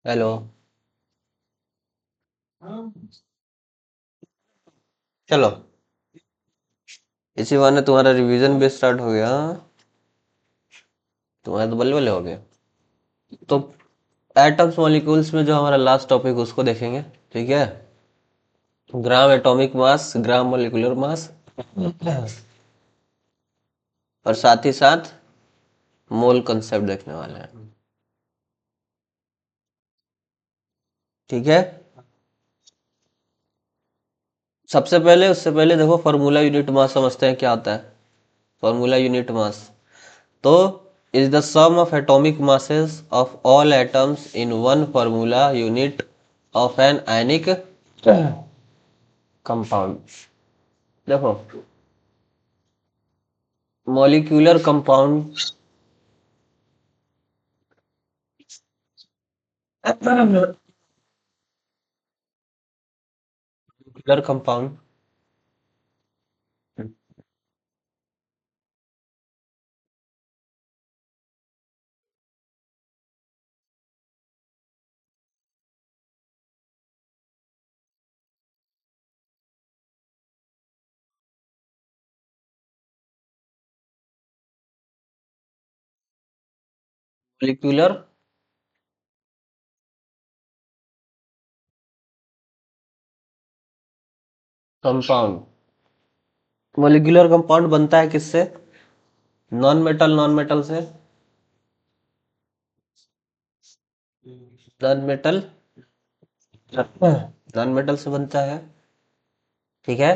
Hello. चलो, इसी बहाने तुम्हारा रिवीजन भी स्टार्ट हो गया। तुम्हारा तो बल्ले बल्ले हो गया। तो एटम्स मॉलिक्यूल्स में जो हमारा लास्ट टॉपिक उसको देखेंगे। ठीक है। ग्राम एटॉमिक मास, ग्राम मॉलिक्यूलर मास, और साथ ही साथ मोल कंसेप्ट देखने वाले हैं। ठीक है। उससे पहले देखो, फॉर्मूला यूनिट मास समझते हैं क्या होता है। फॉर्मूला यूनिट मास तो is the sum of atomic masses of all atoms in one formula unit of an ionic compound। देखो, molecular compound molecular compound molecular compound molecular compound बनता है किससे? नॉन मेटल से। नॉन मेटल नॉन मेटल से बनता है। ठीक है।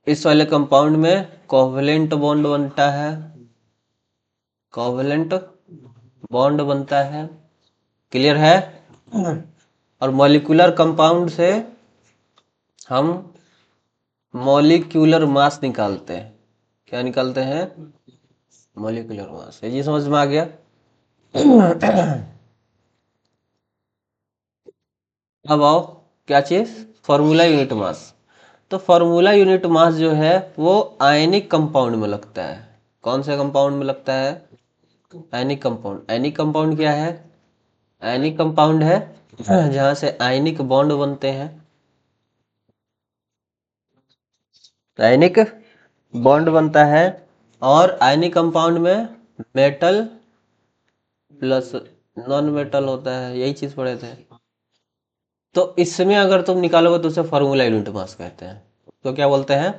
इस वाले कंपाउंड में कोवलेंट बॉन्ड बनता है। कोवलेंट बॉन्ड बनता है। क्लियर है। और मॉलिक्यूलर कंपाउंड से हम मॉलिक्यूलर मास निकालते हैं। क्या निकालते हैं? Molecular mass. ये समझ में आ गया। अब आओ, क्या चीज? Formula unit mass. तो फॉर्मूला यूनिट मास जो है वो आयनिक कंपाउंड में लगता है। कौन से कंपाउंड में लगता है? Ionic compound. आयनिक कंपाउंड क्या है? आयनिक कंपाउंड है जहां से आयनिक बॉन्ड बनते हैं। आयनिक बॉन्ड बनता है। और आयनिक कंपाउंड में मेटल प्लस नॉन मेटल होता है। यही चीज पढ़े थे। तो इसमें अगर तुम निकालोगे तो उसे फार्मूला यूनिट मास कहते हैं। तो क्या बोलते हैं?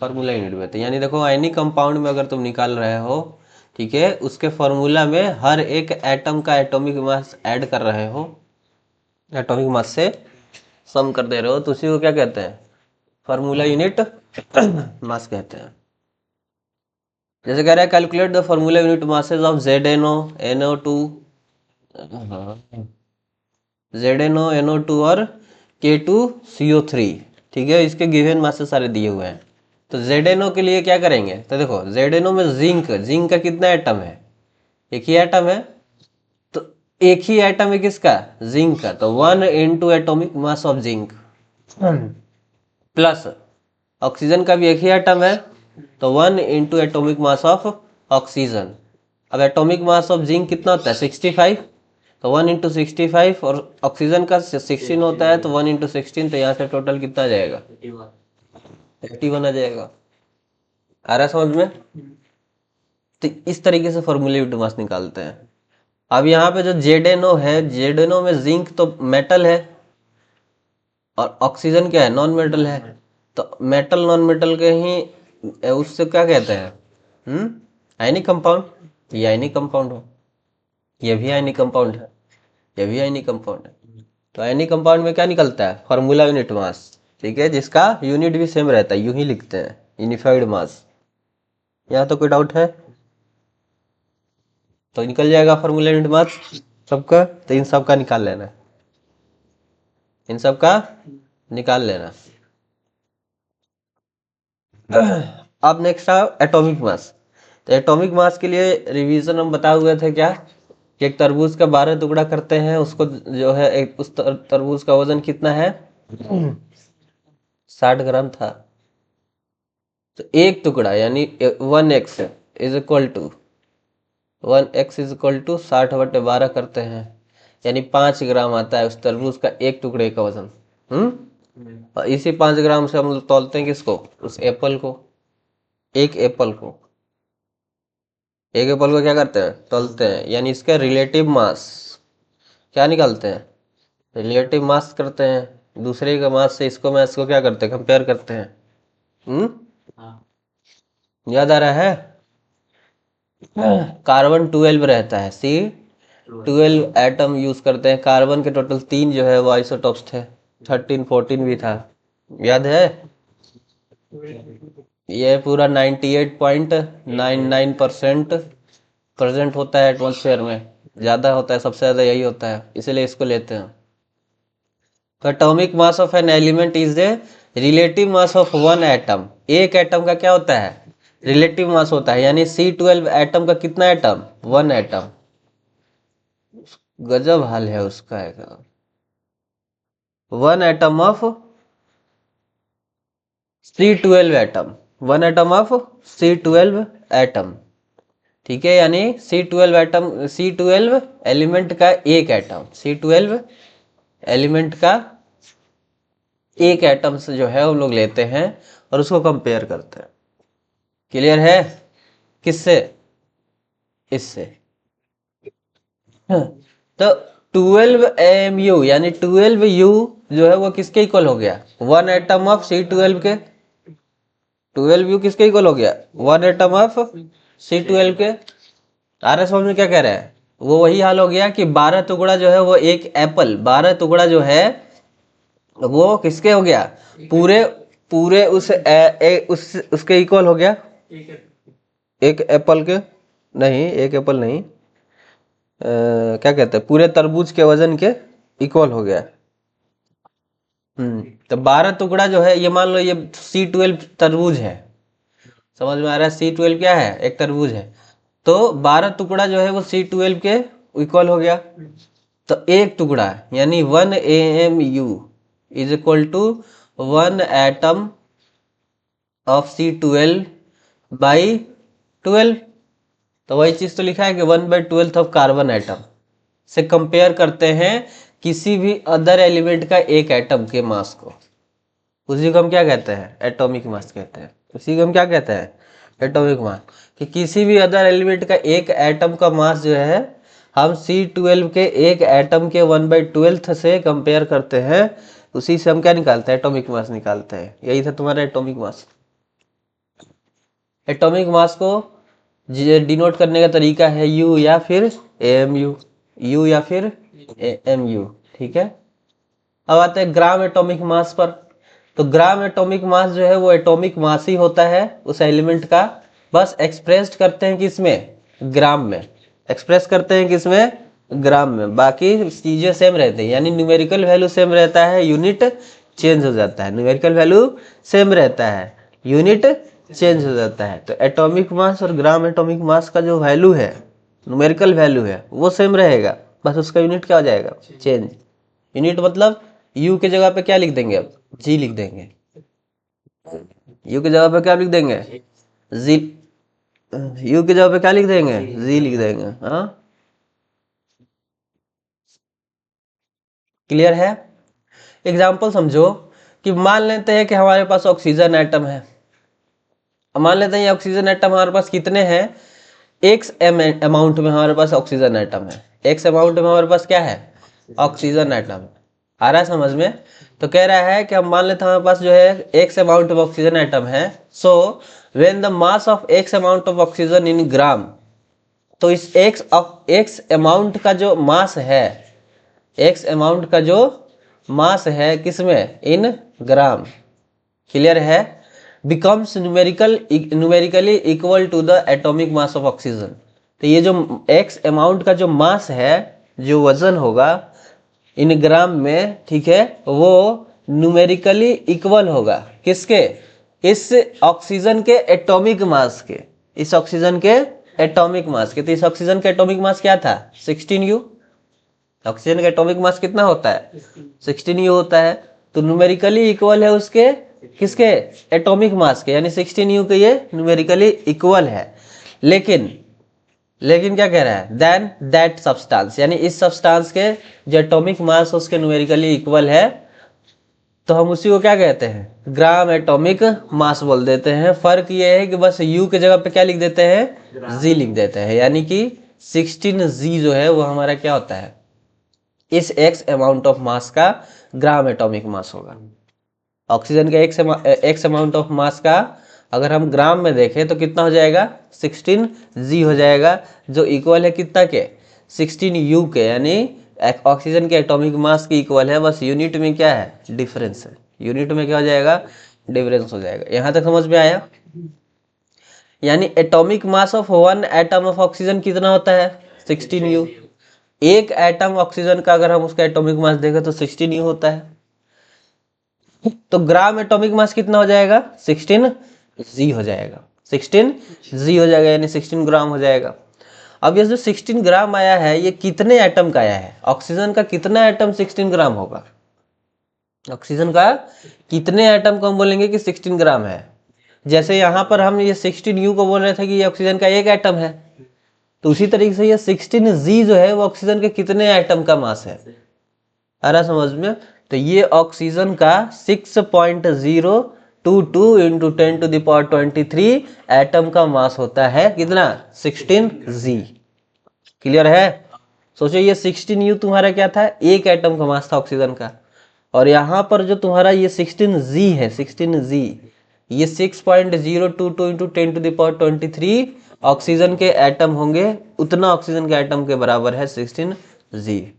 फार्मूला यूनिट कहते हैं। यानी देखो, आयनिक कंपाउंड में अगर तुम निकाल रहे हो, ठीक है, उसके फार्मूला में हर एक एटम का एटॉमिक मास ऐड कर रहे हो, एटॉमिक मास से सम कर दे रहे हो, तो उसी को क्या कहते हैं? फार्मूला यूनिट मास कहते हैं। जैसे कह रहा है, calculate the formula unit masses of ZnO, NO2, ZnO, NO2 और K2CO3। ठीक है, इसके गिवन मासेस सारे दिए हुए हैं। तो ZnO के लिए क्या करेंगे? तो देखो, ZnO में जिंक जिंक का कितना एटम है? एक ही एटम है। तो एक ही एटम है किसका? जिंक का। तो 1 atomic mass of zinc plus oxygen का भी एक ही एटम है। तो 1 एटॉमिक मास ऑफ ऑक्सीजन। अब एटॉमिक मास ऑफ जिंक कितना होता है? 65। तो 1 × 65, और ऑक्सीजन का 16 होता है, तो 1 × 16। तो यहाँ से टोटल कितना आ जाएगा? 81 आ जाएगा। आ रहा है समझ में? तो इस तरीके से फॉर्मूलेट मास निकालते हैं। अब यहाँ पे जो ZnO है, ZnO में जिंक तो मेटल है और ऑक्सीजन क्या है? नॉन मेटल है। तो मेटल नॉन मेटल के ही उससे क्या कहते हैं? Ionic compound. ये आयनिक कंपाउंड है। ये भी आयनिक कंपाउंड है। ये भी आयनिक कंपाउंड है। तो आयनिक कंपाउंड में क्या निकलता है? Formula unit mass. ठीक है, जिसका यूनिट भी सेम रहता है, यूं ही लिखते हैं, यूनिफाइड मास। यहाँ तो कोई डाउट है? तो निकल जाएगा फार्मूला यूनिट मास सबका। तो इन सब का निकाल लेना। इन सब का निकाल लेना। अब नेक्स्ट आओ एटॉमिक मास। तो एटॉमिक मास के लिए रिवीजन हम बताए हुए थे क्या, कि एक तरबूज का 12 टुकड़ा करते हैं, उसको जो है एक उस तरबूज का वजन कितना है? 60 ग्राम था। तो एक टुकड़ा यानी 1x is equal to 1x is equal to 60/12 करते हैं। यानी 5 ग्राम आता है उस तरबूज का एक टुकड़े का वजन। और इसी 5 ग्राम से हम लोग तौलते हैं किसको, उस एप्पल को, एक एप्पल को, एक एप्पल को क्या करते हैं, तौलते हैं, यानी इसका रिलेटिव मास क्या निकालते हैं, रिलेटिव मास करते हैं। दूसरे का मास से इसको मास को क्या करते हैं, कंपेयर करते हैं। याद आ रहा है? कार्बन 12 रहता है, C12 एटम यूज करते हैं। कार्बन के टोटल 3 जो है वो आइसोटॉप्स थे, 13 14 भी था, याद है? ये पूरा 98.99% प्रेजेंट होता है एटमॉस्फेयर में, ज्यादा होता है, सबसे ज्यादा यही होता है, इसीलिए इसको लेते हैं। तो atomic mass of an element is the relative mass of one atom. एक एटम का क्या होता है, रिलेटिव मास होता है, यानी C12 एटम का कितना एटम, 1 एटम। गजब हाल है उसका, 1 atom of C12 atom, 1 atom of C12 atom, ठीक है। यानी C12 एटम, C12 एलिमेंट का एक एटम, C12 एलिमेंट का एक एटम से जो है वो लोग लेते हैं और उसको कंपेयर करते हैं। क्लियर है? किससे, इससे। तो 12 AMU यानी 12U जो है वो किसके इक्वल हो गया, 1 एटम ऑफ C12 के। 12U किसके इक्वल हो गया, 1 एटम ऑफ C12 के। आर समझ में क्या कह रहा है, वो वही हाल हो गया कि 12 टुकड़ा जो है वो एक एप्पल, 12 टुकड़ा जो है वो किसके हो गया, पूरे पूरे उसके इक्वल हो गया, एक एप्पल के, नहीं एक एप्पल नहीं, क्या कहते हैं, पूरे तरबूज के वजन के इक्वल हो गया। तो 12 टुकड़ा जो है, ये मान लो ये C12 तरबूज है, समझ में आ रहा है, C12 क्या है, एक तरबूज है। तो 12 टुकड़ा जो है वो C12 के इक्वल हो गया। तो एक टुकड़ा यानी 1 AMU is equal to 1 atom of C12 by 12। तो वही चीज तो लिखा है कि 1/12 ऑफ कार्बन एटम से कंपेयर करते हैं किसी भी अदर एलिमेंट का एक एटम के मास को, उसी को हम क्या कहते हैं, एटॉमिक मास कहते हैं। उसी को हम क्या कहते हैं, एटॉमिक मास। कि किसी भी अदर एलिमेंट का एक एटम का मास जो है हम C12 के एक एटम के 1/12 से कंपेयर करते हैं, उसी से हम क्या निकालते हैं, एटॉमिक मास निकालते हैं। यही था तुम्हारा एटॉमिक मास। एटॉमिक मास को डिनोट करने का तरीका है U या फिर AMU, U या फिर AMU, ठीक है। अब आते हैं ग्राम एटॉमिक मास पर। तो ग्राम एटॉमिक मास जो है वो एटॉमिक मास ही होता है उस एलिमेंट का, बस एक्सप्रेस्ड करते हैं किसमें, ग्राम में, एक्सप्रेस करते हैं किसमें, ग्राम में। बाकी चीजें सेम रहती है, यानी न्यूमेरिकल वैल्यू सेम रहता है, यूनिट चेंज हो जाता है। न्यूमेरिकल वैल्यू सेम रहता है, यूनिट चेंज हो जाता है। तो एटॉमिक मास और ग्राम एटॉमिक मास का जो वैल्यू है, न्यूमेरिकल वैल्यू है, वो सेम रहेगा, बस उसका यूनिट क्या हो जाएगा, चेंज। यूनिट मतलब U के जगह पे क्या लिख देंगे, अब G लिख देंगे। U की जगह पे क्या लिख देंगे, Z। U की जगह पे क्या लिख देंगे, Z लिख देंगे। हाँ, क्लियर है? एग्जाम्पल समझो कि मान लेते हैं कि हमारे पास ऑक्सीजन एटम है। मान लेते हैं ये ऑक्सीजन एटम हमारे पास कितने हैं, X अमाउंट में हमारे पास ऑक्सीजन एटम है। X अमाउंट में हमारे पास क्या है, ऑक्सीजन एटम। आ रहा है समझ में? तो कह रहा है कि हम मान लेते हैं हमारे पास जो है X amount of oxygen atom है। So when the mass of X amount of oxygen in gram, तो इस X अमाउंट का जो मास है, X अमाउंट का जो मास है किसमें, इन ग्राम, क्लियर है, becomes numerically equal to the atomic mass of oxygen. तो ये जो X अमाउंट का जो मास है, जो वजन होगा इन ग्राम में, ठीक है, वो न्यूमेरिकली इक्वल होगा किसके, इस ऑक्सीजन के एटॉमिक मास के, इस ऑक्सीजन के एटॉमिक मास के। तो इस ऑक्सीजन का एटॉमिक मास क्या था, 16U। ऑक्सीजन का एटॉमिक मास कितना होता है, 16U होता है। तो न्यूमेरिकली इक्वल है उसके किसके, एटॉमिक मास के, यानी 16U के ये न्यूमेरिकली इक्वल है। लेकिन लेकिन क्या कह रहा है, देन दैट सब्सटेंस, यानी इस सब्सटेंस के जो एटॉमिक मास उसके न्यूमेरिकली इक्वल है, तो हम उसी को क्या कहते हैं, ग्राम एटॉमिक मास बोल देते हैं। फर्क ये है कि बस यू के जगह पे क्या लिख देते हैं, जी लिख देते हैं, यानी कि 16 जी जो है वो हमारा क्या होता है, इस एक्स अमाउंट ऑफ मास का ग्राम एटॉमिक मास होगा। ऑक्सीजन के एक्स अमाउंट ऑफ मास का अगर हम ग्राम में देखें तो कितना हो जाएगा, 16 जी हो जाएगा, जो इक्वल है कितना के, 16 यू के, यानी ऑक्सीजन के एटॉमिक मास की इक्वल है। बस यूनिट में क्या है, डिफरेंस है, यूनिट में क्या हो जाएगा, डिफरेंस हो जाएगा। यहां तक समझ में आया। यानी atomic mass of one atom of oxygen कितना होता है, 16 यू। एक एटम ऑक्सीजन का अगर हम उसका एटॉमिक मास देखें तो 16 यू होता है। तो ग्राम एटॉमिक मास कितना हो जाएगा, 16 जी हो जाएगा, 16 जी हो जाएगा, यानी 16 ग्राम हो जाएगा। अब ये जो 16 ग्राम आया है ये कितने एटम का आया है, ऑक्सीजन का कितना एटम 16 ग्राम होगा, ऑक्सीजन का कितने एटम को हम बोलेंगे कि 16 ग्राम है। जैसे यहाँ पर हम ये 16 यू को बोल रहे थे कि ये ऑक्सीजन का एक एटम है, तो उसी तरीके से ये 16 जी जो है वो ऑक्सीजन के कितने एटम का मास है, आ रहा समझ में। तो ये ऑक्सीजन का 6.022 इंटू 10⁻23 एटम का मास होता है, कितना, 16 जी। क्लियर है। सोचो ये 16 यू तुम्हारा क्या था, एक एटम का मास था ऑक्सीजन का, और यहाँ पर जो तुम्हारा ये 16 जी है, 16 जी, ये 6.022 इंटू 10⁻23 ऑक्सीजन के एटम होंगे, उतना ऑक्सीजन के एटम के बराबर है 16 जी।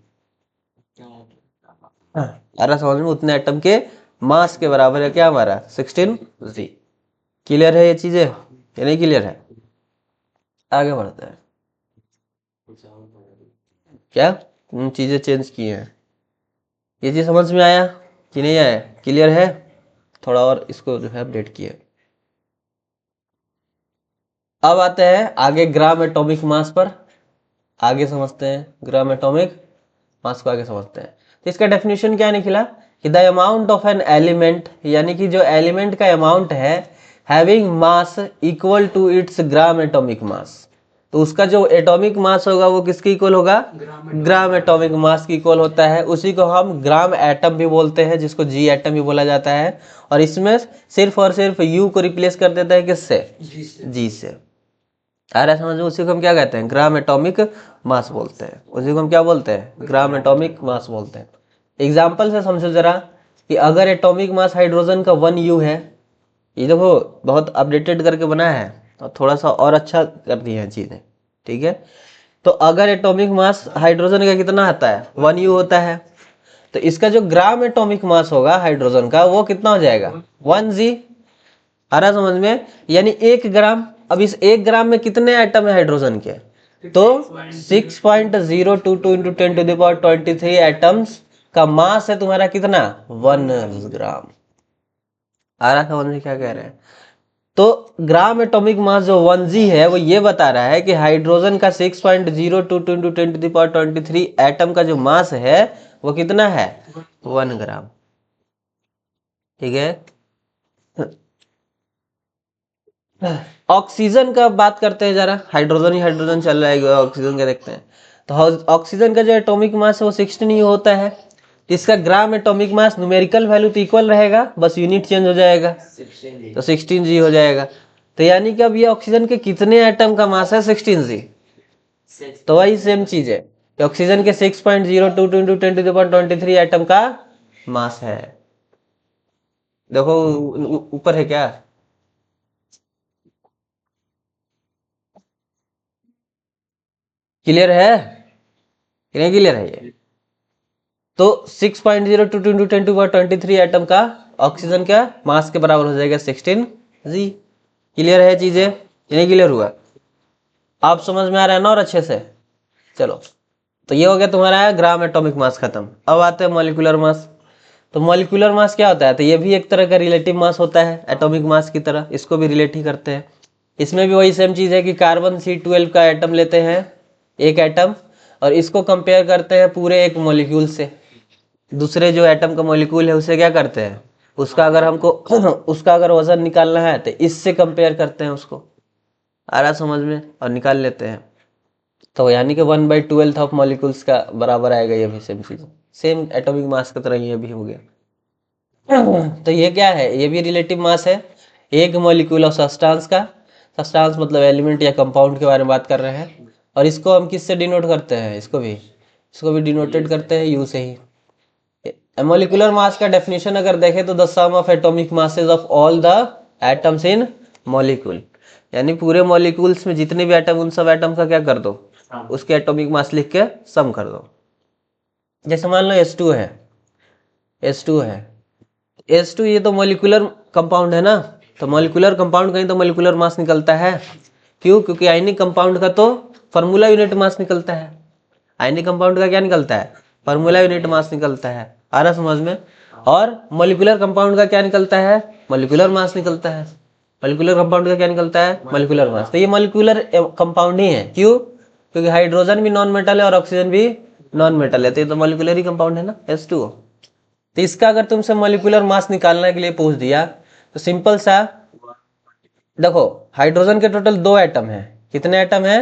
अरे समझ में, उतने एटम के मास के बराबर है क्या हमारा, 16 जी। क्लियर है ये चीजें, ये नहीं क्लियर है, आगे बढ़ते हैं। क्या चीजें चेंज की हैं, ये चीज समझ में आया कि नहीं आया, क्लियर है। थोड़ा और इसको जो है अपडेट किए। अब आते हैं आगे ग्राम एटॉमिक मास पर, आगे समझते हैं ग्राम एटॉमिक मास को, आगे समझते हैं। तो इसका डेफिनेशन क्या निकला कि the amount of an element, यानी कि जो एलिमेंट का अमाउंट है, having mass equal to its gram atomic mass, तो उसका जो एटॉमिक मास होगा वो किसके इक्वल होगा, ग्राम एटॉमिक मास की इक्वल होता है। उसी को हम ग्राम एटम भी बोलते हैं, जिसको जी एटम भी बोला जाता है। और इसमें सिर्फ और सिर्फ यू को रिप्लेस कर देता है किससे, जी से। आ रहा है समझ में, उसी को हम क्या कहते हैं, ग्राम एटॉमिक मास बोलते हैं, उसी को हम क्या बोलते हैं, ग्राम एटॉमिक मास बोलते हैं। एग्जाम्पल से समझो जरा, कि अगर एटॉमिक मास हाइड्रोजन का 1 यू है, ये देखो बहुत अपडेटेड करके बना है और थोड़ा सा और अच्छा कर दिए हैं चीजें, ठीक है। तो अगर एटॉमिक मास हाइड्रोजन का कितना आता है, 1 यू होता है, तो इसका जो ग्राम एटॉमिक मास होगा हाइड्रोजन का वो कितना हो जाएगा, 1 जी। आ रहा समझ में, यानी 1 ग्राम। अब इस 1 ग्राम में कितने एटम है हाइड्रोजन के, तो 6.022 इंटू 10⁻23 एटम्स का मास है तुम्हारा कितना, 1 ग्राम। आ रहा समझ में क्या कह रहे हैं। तो ग्राम एटॉमिक मास जो 1 जी है वो ये बता रहा है कि हाइड्रोजन का 6.022 इंटू 10⁻23 एटम का जो मास है वो कितना है, 1 ग्राम। ठीक है। ऑक्सीजन का बात करते हैं जरा, हाइड्रोजन ही हाइड्रोजन चल रहा है, ऑक्सीजन का देखते हैं। तो ऑक्सीजन का जो एटॉमिक मास है वो 16 ही होता है। इसका ग्राम एटॉमिक मास न्यूमेरिकल वैल्यू तो इक्वल रहेगा, बस यूनिट चेंज हो जाएगा, तो 16 जी हो जाएगा। तो यानी कि अब ये ऑक्सीजन के कितने एटम का मास है, 16 जी। तो वही सेम चीज है कि ऑक्सीजन के 6.022 इंटू 10⁻23 एटम का मास है। देखो ऊपर है क्या, क्लियर है कि नहीं क्लियर है ये। तो 6.022 इंटू 10⁻23 एटम का ऑक्सीजन का मास के बराबर हो जाएगा 16 जी। क्लियर है चीजें कि नहीं क्लियर हुआ, आप समझ में आ रहा है ना, और अच्छे से। चलो, तो ये हो गया तुम्हारा ग्राम एटॉमिक मास खत्म। अब आते हैं मॉलिक्यूलर मास। तो मॉलिक्यूलर मास क्या होता है, तो ये भी एक तरह का रिलेटिव मास होता है एटॉमिक मास की तरह, इसको भी रिलेट ही करते हैं। इसमें भी वही सेम चीज है कि कार्बन C12 का एटम लेते हैं, एक एटम, और इसको कंपेयर करते हैं पूरे एक मॉलिक्यूल से। दूसरे जो एटम का मॉलिक्यूल है उसे क्या करते हैं, उसका अगर हमको उसका अगर वजन निकालना है तो इससे कंपेयर करते हैं उसको, आ रहा समझ में, और निकाल लेते हैं। तो यानी कि 1/12 ऑफ मॉलिक्यूल्स का बराबर आएगा, ये भी सेम चीज, सेम एटॉमिक मास की तरह ये भी हो गया। तो ये क्या है, ये भी रिलेटिव मास है, एक मॉलिक्यूल ऑफ सब्सटेंस का, सब्सटेंस मतलब एलिमेंट या कंपाउंड के बारे में बात कर रहे हैं, और इसको हम किससे डिनोट करते हैं, इसको भी डिनोटेड करते हैं यू से ही। मोलिकुलर मास का डेफिनेशन अगर देखें तो the sum of atomic masses of all the atoms in molecule, यानी पूरे मॉलिक्यूल्स में जितने भी एटम, उन सब एटम का क्या कर दो, उसके एटॉमिक मास लिख के सम कर दो। जैसे मान लो H2 है, H2 ये तो मॉलिक्यूलर कंपाउंड है ना, तो मॉलिक्यूलर कंपाउंड कहीं तो मॉलिक्यूलर मास निकलता है, क्यों, क्योंकि आयनिक कंपाउंड का तो फार्मूला यूनिट मास निकलता है, आयनिक कंपाउंड का क्या निकलता है, फार्मूला यूनिट मास निकलता है, आ रहा समझ में। और मॉलिक्यूलर कंपाउंड का क्या निकलता है, मॉलिक्यूलर मास निकलता है, मॉलिक्यूलर कंपाउंड का क्या निकलता है, मॉलिक्यूलर मास। तो ये मॉलिक्यूलर कंपाउंड ही है, क्यों, क्योंकि हाइड्रोजन भी नॉन मेटल है और ऑक्सीजन भी नॉन मेटल है, तो ये तो मॉलिक्यूलर ही कंपाउंड है ना, H2O। तो इसका अगर तुमसे मॉलिक्यूलर मास निकालने के लिए पूछ दिया तो सिंपल सा देखो, हाइड्रोजन के टोटल 2 एटम है, कितने एटम है,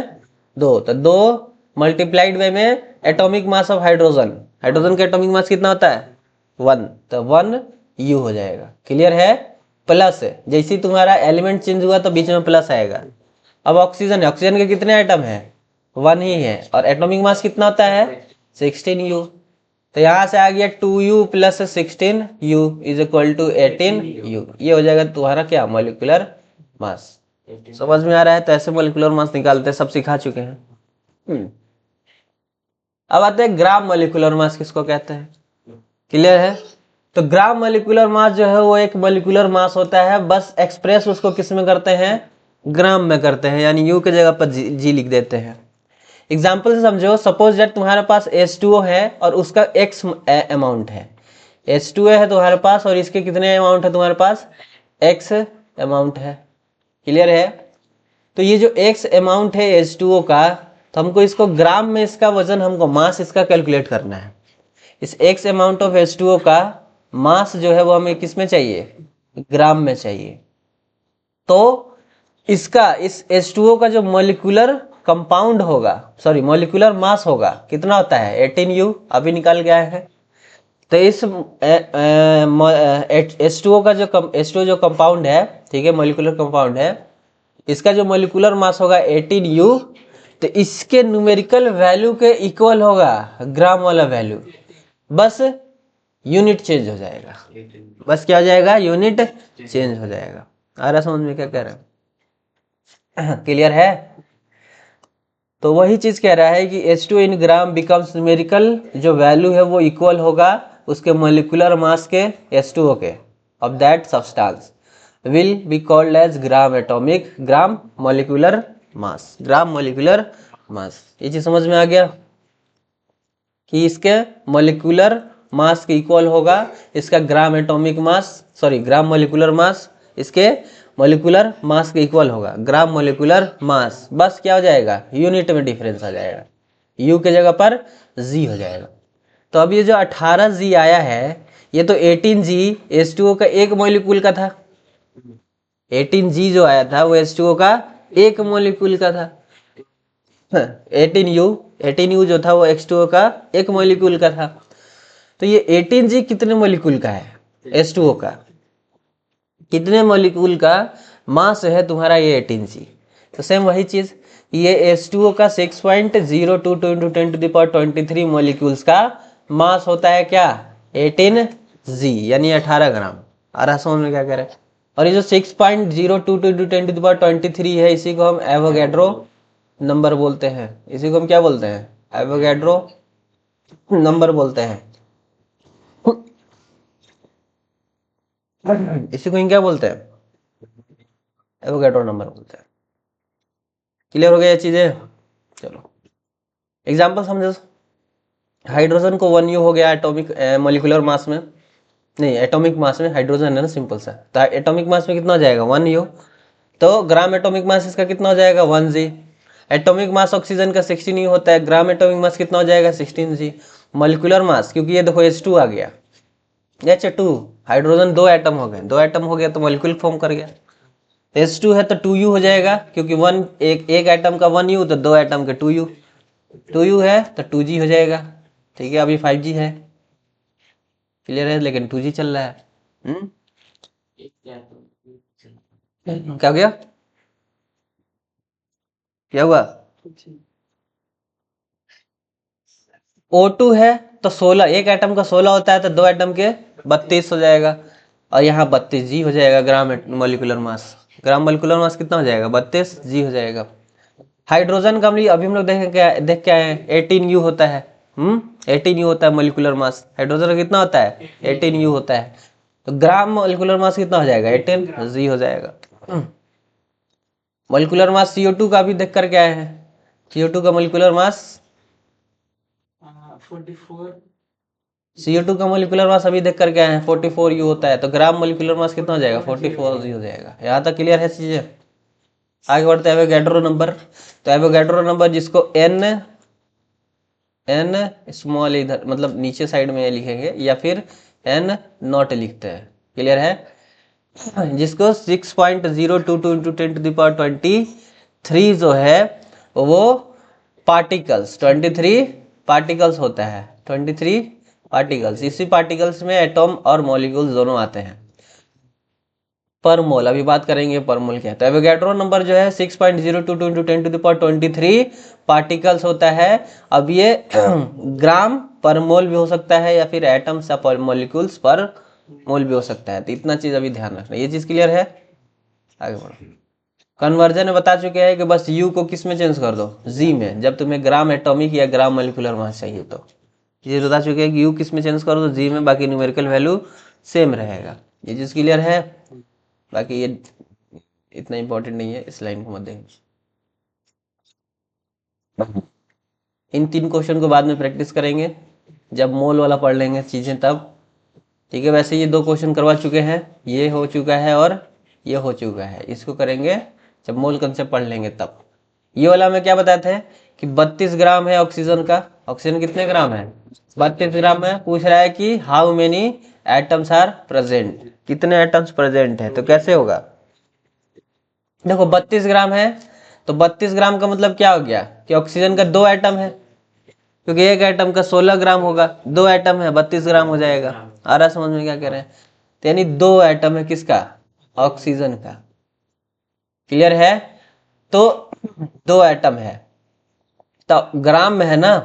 2, तो 2 मल्टीप्लाइड बाय में atomic mass of hydrogen, hydrogen का एटॉमिक मास कितना होता है 1, तो 1 U हो जाएगा, क्लियर है। प्लस जैसे ही तुम्हारा एलिमेंट चेंज हुआ तो बीच में प्लस आएगा। अब ऑक्सीजन है, ऑक्सीजन के कितने आइटम है, 1 ही है, और एटॉमिक मास कितना होता है 16U, तो यहाँ से आ गया 2U plus 16U is equal to 18U, ये हो जाएगा तुम्हारा क्या, मॉलिक्यूलर मास। समझ में आ रहा है, तो ऐसे मॉलिक्यूलर मास निकालते हैं, सब सिखा चुके हैं। अब आते हैं ग्राम मॉलिक्यूलर मास किसको कहते हैं, क्लियर है। तो ग्राम मॉलिक्यूलर मास जो है वो एक मॉलिक्यूलर मास होता है, बस एक्सप्रेस उसको किस में करते हैं, ग्राम में करते हैं, यानी यू के जगह पर जी लिख देते हैं। एग्जाम्पल से समझो, सपोज दैट तुम्हारे पास H2O है और उसका X अमाउंट है, H2O है तुम्हारे पास और इसके कितने अमाउंट है तुम्हारे पास, X अमाउंट है, क्लियर है। तो ये जो X अमाउंट है H2O का, तो हमको इसको ग्राम में, इसका वजन हमको मास इसका कैलकुलेट करना है। इस X अमाउंट ऑफ H2O का मास जो है वो हमें किस में चाहिए, ग्राम में चाहिए। तो इसका, इस H2O का जो मॉलिक्यूलर कंपाउंड होगा, सॉरी मॉलिक्यूलर मास होगा, कितना होता है 18U, अभी निकल गया है। तो इस H2O का जो H2O जो कंपाउंड है, ठीक है, मॉलिक्यूलर कंपाउंड है, इसका जो मॉलिक्यूलर मास होगा 18U, तो इसके न्यूमेरिकल वैल्यू के इक्वल होगा ग्राम वाला वैल्यू, बस यूनिट चेंज हो जाएगा, बस क्या हो जाएगा, यूनिट चेंज हो जाएगा। आ रहा समझ में क्या कह रहे हैं, क्लियर है। तो वही चीज कह रहा है कि H2 इन ग्राम बिकम्स न्यूमेरिकल, जो वैल्यू है वो इक्वल होगा उसके मॉलिक्यूलर मास के, H2O के, of that substance will be called as gram atomic, gram molecular mass, gram molecular mass. ये चीज समझ में आ गया कि इसके मॉलिक्यूलर मास के इक्वल होगा इसका ग्राम एटॉमिक मास, सॉरी ग्राम मॉलिक्यूलर मास, इसके मॉलिक्यूलर मास के इक्वल होगा ग्राम मॉलिक्यूलर मास, बस क्या हो जाएगा, यूनिट में डिफरेंस आ जाएगा, U के जगह पर G हो जाएगा। तो अब ये जो 18G आया है, ये तो 18G H2O का एक मॉलिक्यूल का था, 18G जो आया था वो H2O का एक मॉलिक्यूल का था, 18U जो था वो H2O का एक मॉलिक्यूल का था। तो ये 18G कितने मॉलिक्यूल का है, H2O का कितने मॉलिक्यूल का मास है तुम्हारा ये 18G। तो सेम वही चीज, ये H2O का 6.022 × 10⁻23 मॉलिक्यूल्स का मास होता है क्या, 18G, यानी 18 ग्राम। आ रहा समझ में क्या कह रहे हैं। और ये जो 6.022 × 10⁻23 है, इसी को हम एवोगैड्रो नंबर बोलते हैं, इसी को हम क्या बोलते हैं, एवोगैड्रो नंबर बोलते हैं, इसी को क्या बोलते हैं, एवोगैड्रो नंबर बोलते हैं। क्लियर हो गया ये चीजें। चलो एग्जांपल समझो, हाइड्रोजन को 1U हो गया एटॉमिक मॉलिक्यूलर मास में, नहीं एटॉमिक मास में, हाइड्रोजन है ना सिंपल सा, तो एटॉमिक मास में कितना हो जाएगा 1U, तो ग्राम एटॉमिक मास इसका कितना हो जाएगा 1G। एटॉमिक मास ऑक्सीजन का 16U होता है, ग्राम एटॉमिक मास कितना हो जाएगा 16G। मॉलिक्यूलर मास, क्योंकि ये देखो H2 आ गया, H2, हाइड्रोजन 2 एटम हो गए, 2 एटम हो गया तो मॉलिक्यूल फॉर्म कर गया। H2 है तो 2U हो जाएगा, क्योंकि एक एटम का 1U तो 2 एटम के 2U, 2u है तो 2g हो जाएगा। ठीक है, अभी 5g है, क्लियर है, लेकिन 2g चल रहा है। क्या हो गया, क्या हुआ? O2 है तो 16, एक एटम का 16 होता है तो दो एटम के 32 हो जाएगा, और यहाँ 32g हो जाएगा gram molecular mass. Gram molecular mass कितना हो जाएगा? 32g हो जाएगा। हाइड्रोजन का अभी हम लोग देख के आए हैं 18u होता है। 18u होता है मोलिकुलर मास। हाइड्रोजन का कितना होता है? 18u होता है। तो ग्राम मोलिकुलर मास कितना हो जाएगा? 18g हो जाएगा। मोलिकुलर मास CO2 का भी देख करके आए हैं। CO2 का मोलिकुलर मास 44। CO2 का मोलिकुलर मास अभी देख करके आए हैं 44u होता है। तो ग्राम मोलिकुलर मास कितना हो जाएगा? 44g हो जाएगा। यहाँ तक क्लियर है चीजें? आगे बढ़ते हैं एवोगैड्रो नंबर। तो एवोगैड्रो नंबर जिसको n स्मॉल इधर मतलब नीचे साइड में लिखेंगे या फिर n नॉट लिखते हैं, क्लियर है, जिसको 6.022 इंटू 10⁻23 जो है वो पार्टिकल्स 23 पार्टिकल्स होता है। 23 पार्टिकल्स, इसी पार्टिकल्स में एटॉम और मॉलिक्यूल्स दोनों आते हैं। पर मोल अभी बात करेंगे पर मोल क्या है। तो एवोगैड्रो नंबर जो है 6.022 इंटू 10⁻23 पार्टिकल्स होता है। अब ये ग्राम पर मोल भी हो सकता है या फिर एटम्स या पर मॉलिक्यूल्स पर मोल भी हो सकता है। तो इतना चीज अभी ध्यान रखना, ये चीज क्लियर है। आगे बढ़ो। कन्वर्जन में बता चुके हैं कि बस यू को किस में चेंज कर दो? जी में, जब तुम्हें ग्राम एटॉमिक या ग्राम मोलिकुलर मास चाहिए तो। ये बता चुके हैं कि यू किस में चेंज कर दो? जी में, बाकी न्यूमेरिकल वैल्यू सेम रहेगा। ये चीज क्लियर है। बाकी ये इतना इंपॉर्टेंट नहीं है, इस लाइन को मत देंगे। इन 3 क्वेश्चन को बाद में प्रैक्टिस करेंगे जब मोल वाला पढ़ लेंगे चीजें तब। ठीक है, वैसे ये 2 क्वेश्चन करवा चुके हैं, ये हो चुका है और ये हो चुका है। इसको करेंगे जब मोल कंसेप्ट पढ़ लेंगे तब। ये वाला में क्या बताए थे कि 32 ग्राम है ऑक्सीजन का। ऑक्सीजन कितने ग्राम है? 32 ग्राम है। पूछ रहा है कि how many atoms are present, कितने एटम्स प्रेजेंट है। तो कैसे होगा? देखो 32 ग्राम है तो 32 ग्राम का मतलब क्या हो गया कि ऑक्सीजन का 2 एटम है, क्योंकि एक एटम का 16 ग्राम होगा, 2 एटम है 32 ग्राम हो जाएगा। आ रहा समझ में क्या कह रहे हैं? तो यानी 2 एटम है किसका? ऑक्सीजन का, क्लियर है। तो 2 एटम है तो ग्राम में है ना,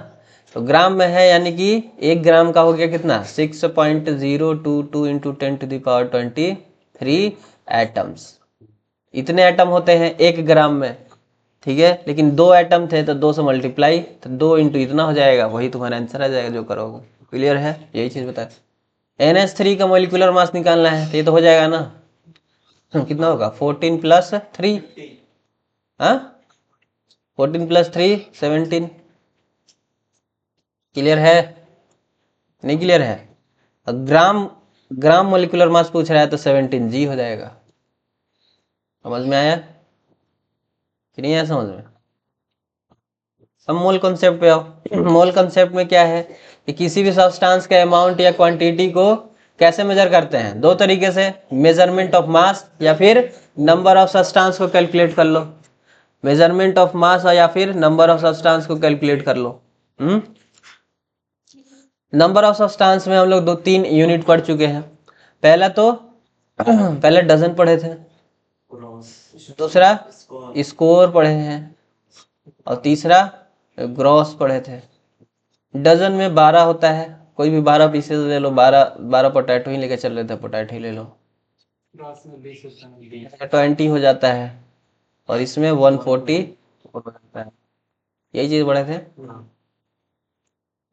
तो ग्राम में है यानी कि 1 ग्राम का हो गया कितना? 6.022 इंटू 10⁻23 एटम्स। इतने एटम होते हैं 1 ग्राम में, ठीक है। लेकिन 2 एटम थे तो 2 से मल्टीप्लाई, तो 2 इंटू इतना हो जाएगा, वही तुम्हारा आंसर आ जाएगा जो करोगे। क्लियर है, यही चीज बता। NH3 का मोलिकुलर मास निकालना है तो ये तो हो जाएगा ना, कितना होगा? 14 प्लस 3, हाँ 14 प्लस 3 17। क्लियर है, नहीं क्लियर है? ग्राम ग्राम मोलिकुलर मास पूछ रहा है तो 17g हो जाएगा। समझ में आया कि नहीं आया समझ में? अब मोल कॉन्सेप्ट पे आओ। मोल कॉन्सेप्ट में क्या है कि किसी भी सब्सटेंस के अमाउंट या क्वांटिटी को कैसे मेजर करते हैं? 2 तरीके से, मेजरमेंट ऑफ मास या फिर नंबर ऑफ सब्सटेंस को कैलकुलेट कर लो। मेजरमेंट ऑफ मास या फिर नंबर ऑफ सब्सटेंस को कैलकुलेट कर लो। नंबर ऑफ सब्सटेंस में हम लोग 2-3 यूनिट पढ़ चुके हैं। पहला तो पहले डजन पढ़े थे, दूसरा स्कोर पढ़े हैं और तीसरा ग्रॉस पढ़े थे। डजन में 12 होता है, कोई भी 12 पीसेज ले लो, 12 पोटैटो ही लेके चल रहे थे, पोटैटो ही ले लो, 20 हो जाता है। और इसमें 140 हो जाता है। यही चीज पढ़े थे।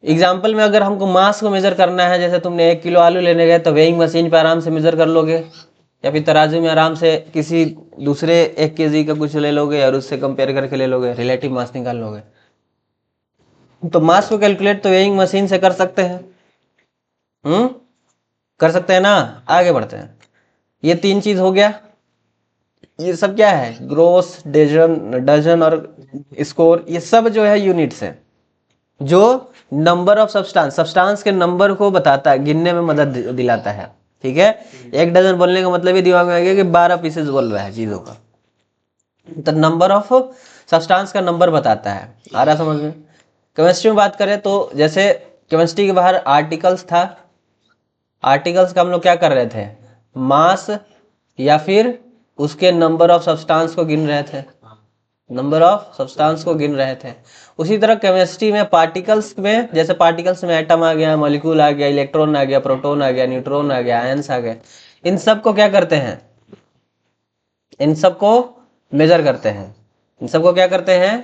एग्जाम्पल में अगर हमको मास को मेजर करना है, जैसे तुमने 1 किलो आलू लेने गए तो वेइंग मशीन पे आराम से मेजर कर लोगे, या फिर तराजू में आराम से किसी दूसरे 1 kg का कुछ ले लोगे और उससे कंपेयर करके ले लोगे, रिलेटिव मास निकाल लोगे। तो मास को कैलकुलेट तो वेइंग मशीन से कर सकते हैं। कर सकते हैं ना। आगे बढ़ते हैं। ये 3 चीज हो गया। ये सब क्या है? ग्रोस, डजन और स्कोर, ये सब जो है यूनिट्स है जो नंबर ऑफ सब्सटेंस के नंबर को बताता है, गिनने में मदद दिलाता है। ठीक है, 1 डजन बोलने का मतलब ही दिमाग में आ गया कि 12 पीसेस बोल रहा है चीजों का। तो नंबर ऑफ सब्सटेंस का नंबर बताता है। आ रहा समझ में? केमिस्ट्री में बात करें तो जैसे केमिस्ट्री के बाहर आर्टिकल्स था, आर्टिकल्स का हम लोग क्या कर रहे थे, मास या फिर उसके नंबर ऑफ सब्सटेंस को गिन रहे थे, नंबर ऑफ सब्सटेंस को गिन रहे थे। उसी तरह केमिस्ट्री में पार्टिकल्स में, जैसे पार्टिकल्स में एटम आ गया, मॉलिक्यूल आ गया, इलेक्ट्रॉन आ गया, प्रोटॉन आ गया, न्यूट्रॉन आ गया, आयंस आ गए, इन सब को क्या करते हैं, इन सबको मेजर करते हैं, इन सबको क्या करते हैं,